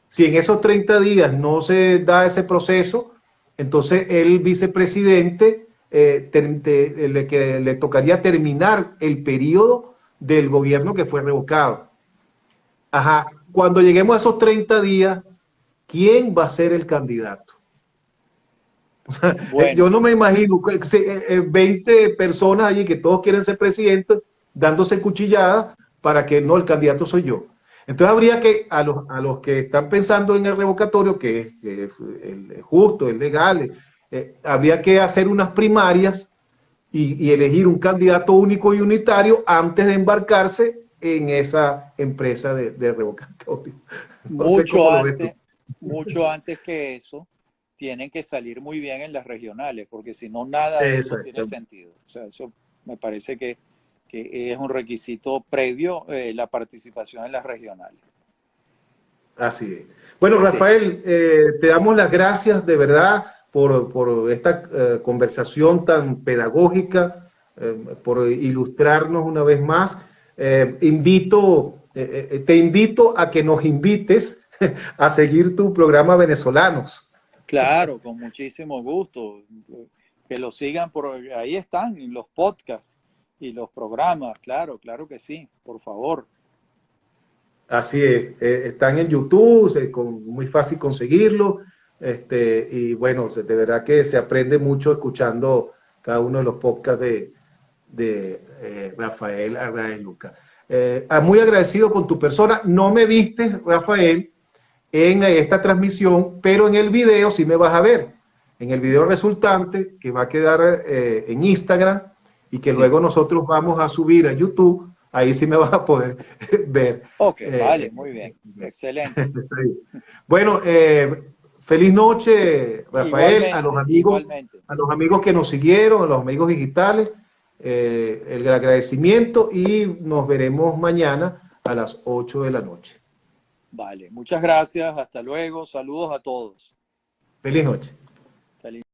B: Si en esos 30 días no se da ese proceso, entonces el vicepresidente le tocaría terminar el periodo del gobierno que fue revocado. Ajá, cuando lleguemos a esos 30 días, ¿quién va a ser el candidato?
C: Bueno,
B: Yo no me imagino 20 personas allí que todos quieren ser presidentes dándose cuchilladas para que no, el candidato soy yo. Entonces habría que, a los que están pensando en el revocatorio, que es el justo, el legal, habría que hacer unas primarias y elegir un candidato único y unitario antes de embarcarse en esa empresa de revocatorio. No sé cómo lo ves tú.
C: mucho antes que eso, tienen que salir muy bien en las regionales, porque si no, nada de eso tiene sentido. O sea, eso me parece que es un requisito previo la participación en las regionales.
B: Así es. Bueno, Rafael, te damos las gracias de verdad por esta conversación tan pedagógica, por ilustrarnos una vez más. Te invito a que nos invites a seguir tu programa Venezolanos.
C: Claro, con muchísimo gusto. Que lo sigan ahí están los podcasts y los programas, claro que sí, por favor.
B: Así es, están en YouTube, muy fácil conseguirlo, y bueno, de verdad que se aprende mucho escuchando cada uno de los podcasts de Rafael Arraez Luca. Muy agradecido con tu persona, no me viste, Rafael, en esta transmisión, pero en el video sí me vas a ver, en el video resultante que va a quedar en Instagram y que luego nosotros vamos a subir a YouTube. Ahí sí me vas a poder ver.
C: Ok, vale, muy bien. Excelente.
B: Bueno, feliz noche, Rafael,
C: igualmente.
B: A los amigos que nos siguieron, a los amigos digitales, el agradecimiento y nos veremos mañana a las 8 de la noche.
C: Vale, muchas gracias, hasta luego, saludos a todos.
B: Feliz noche.
C: Feliz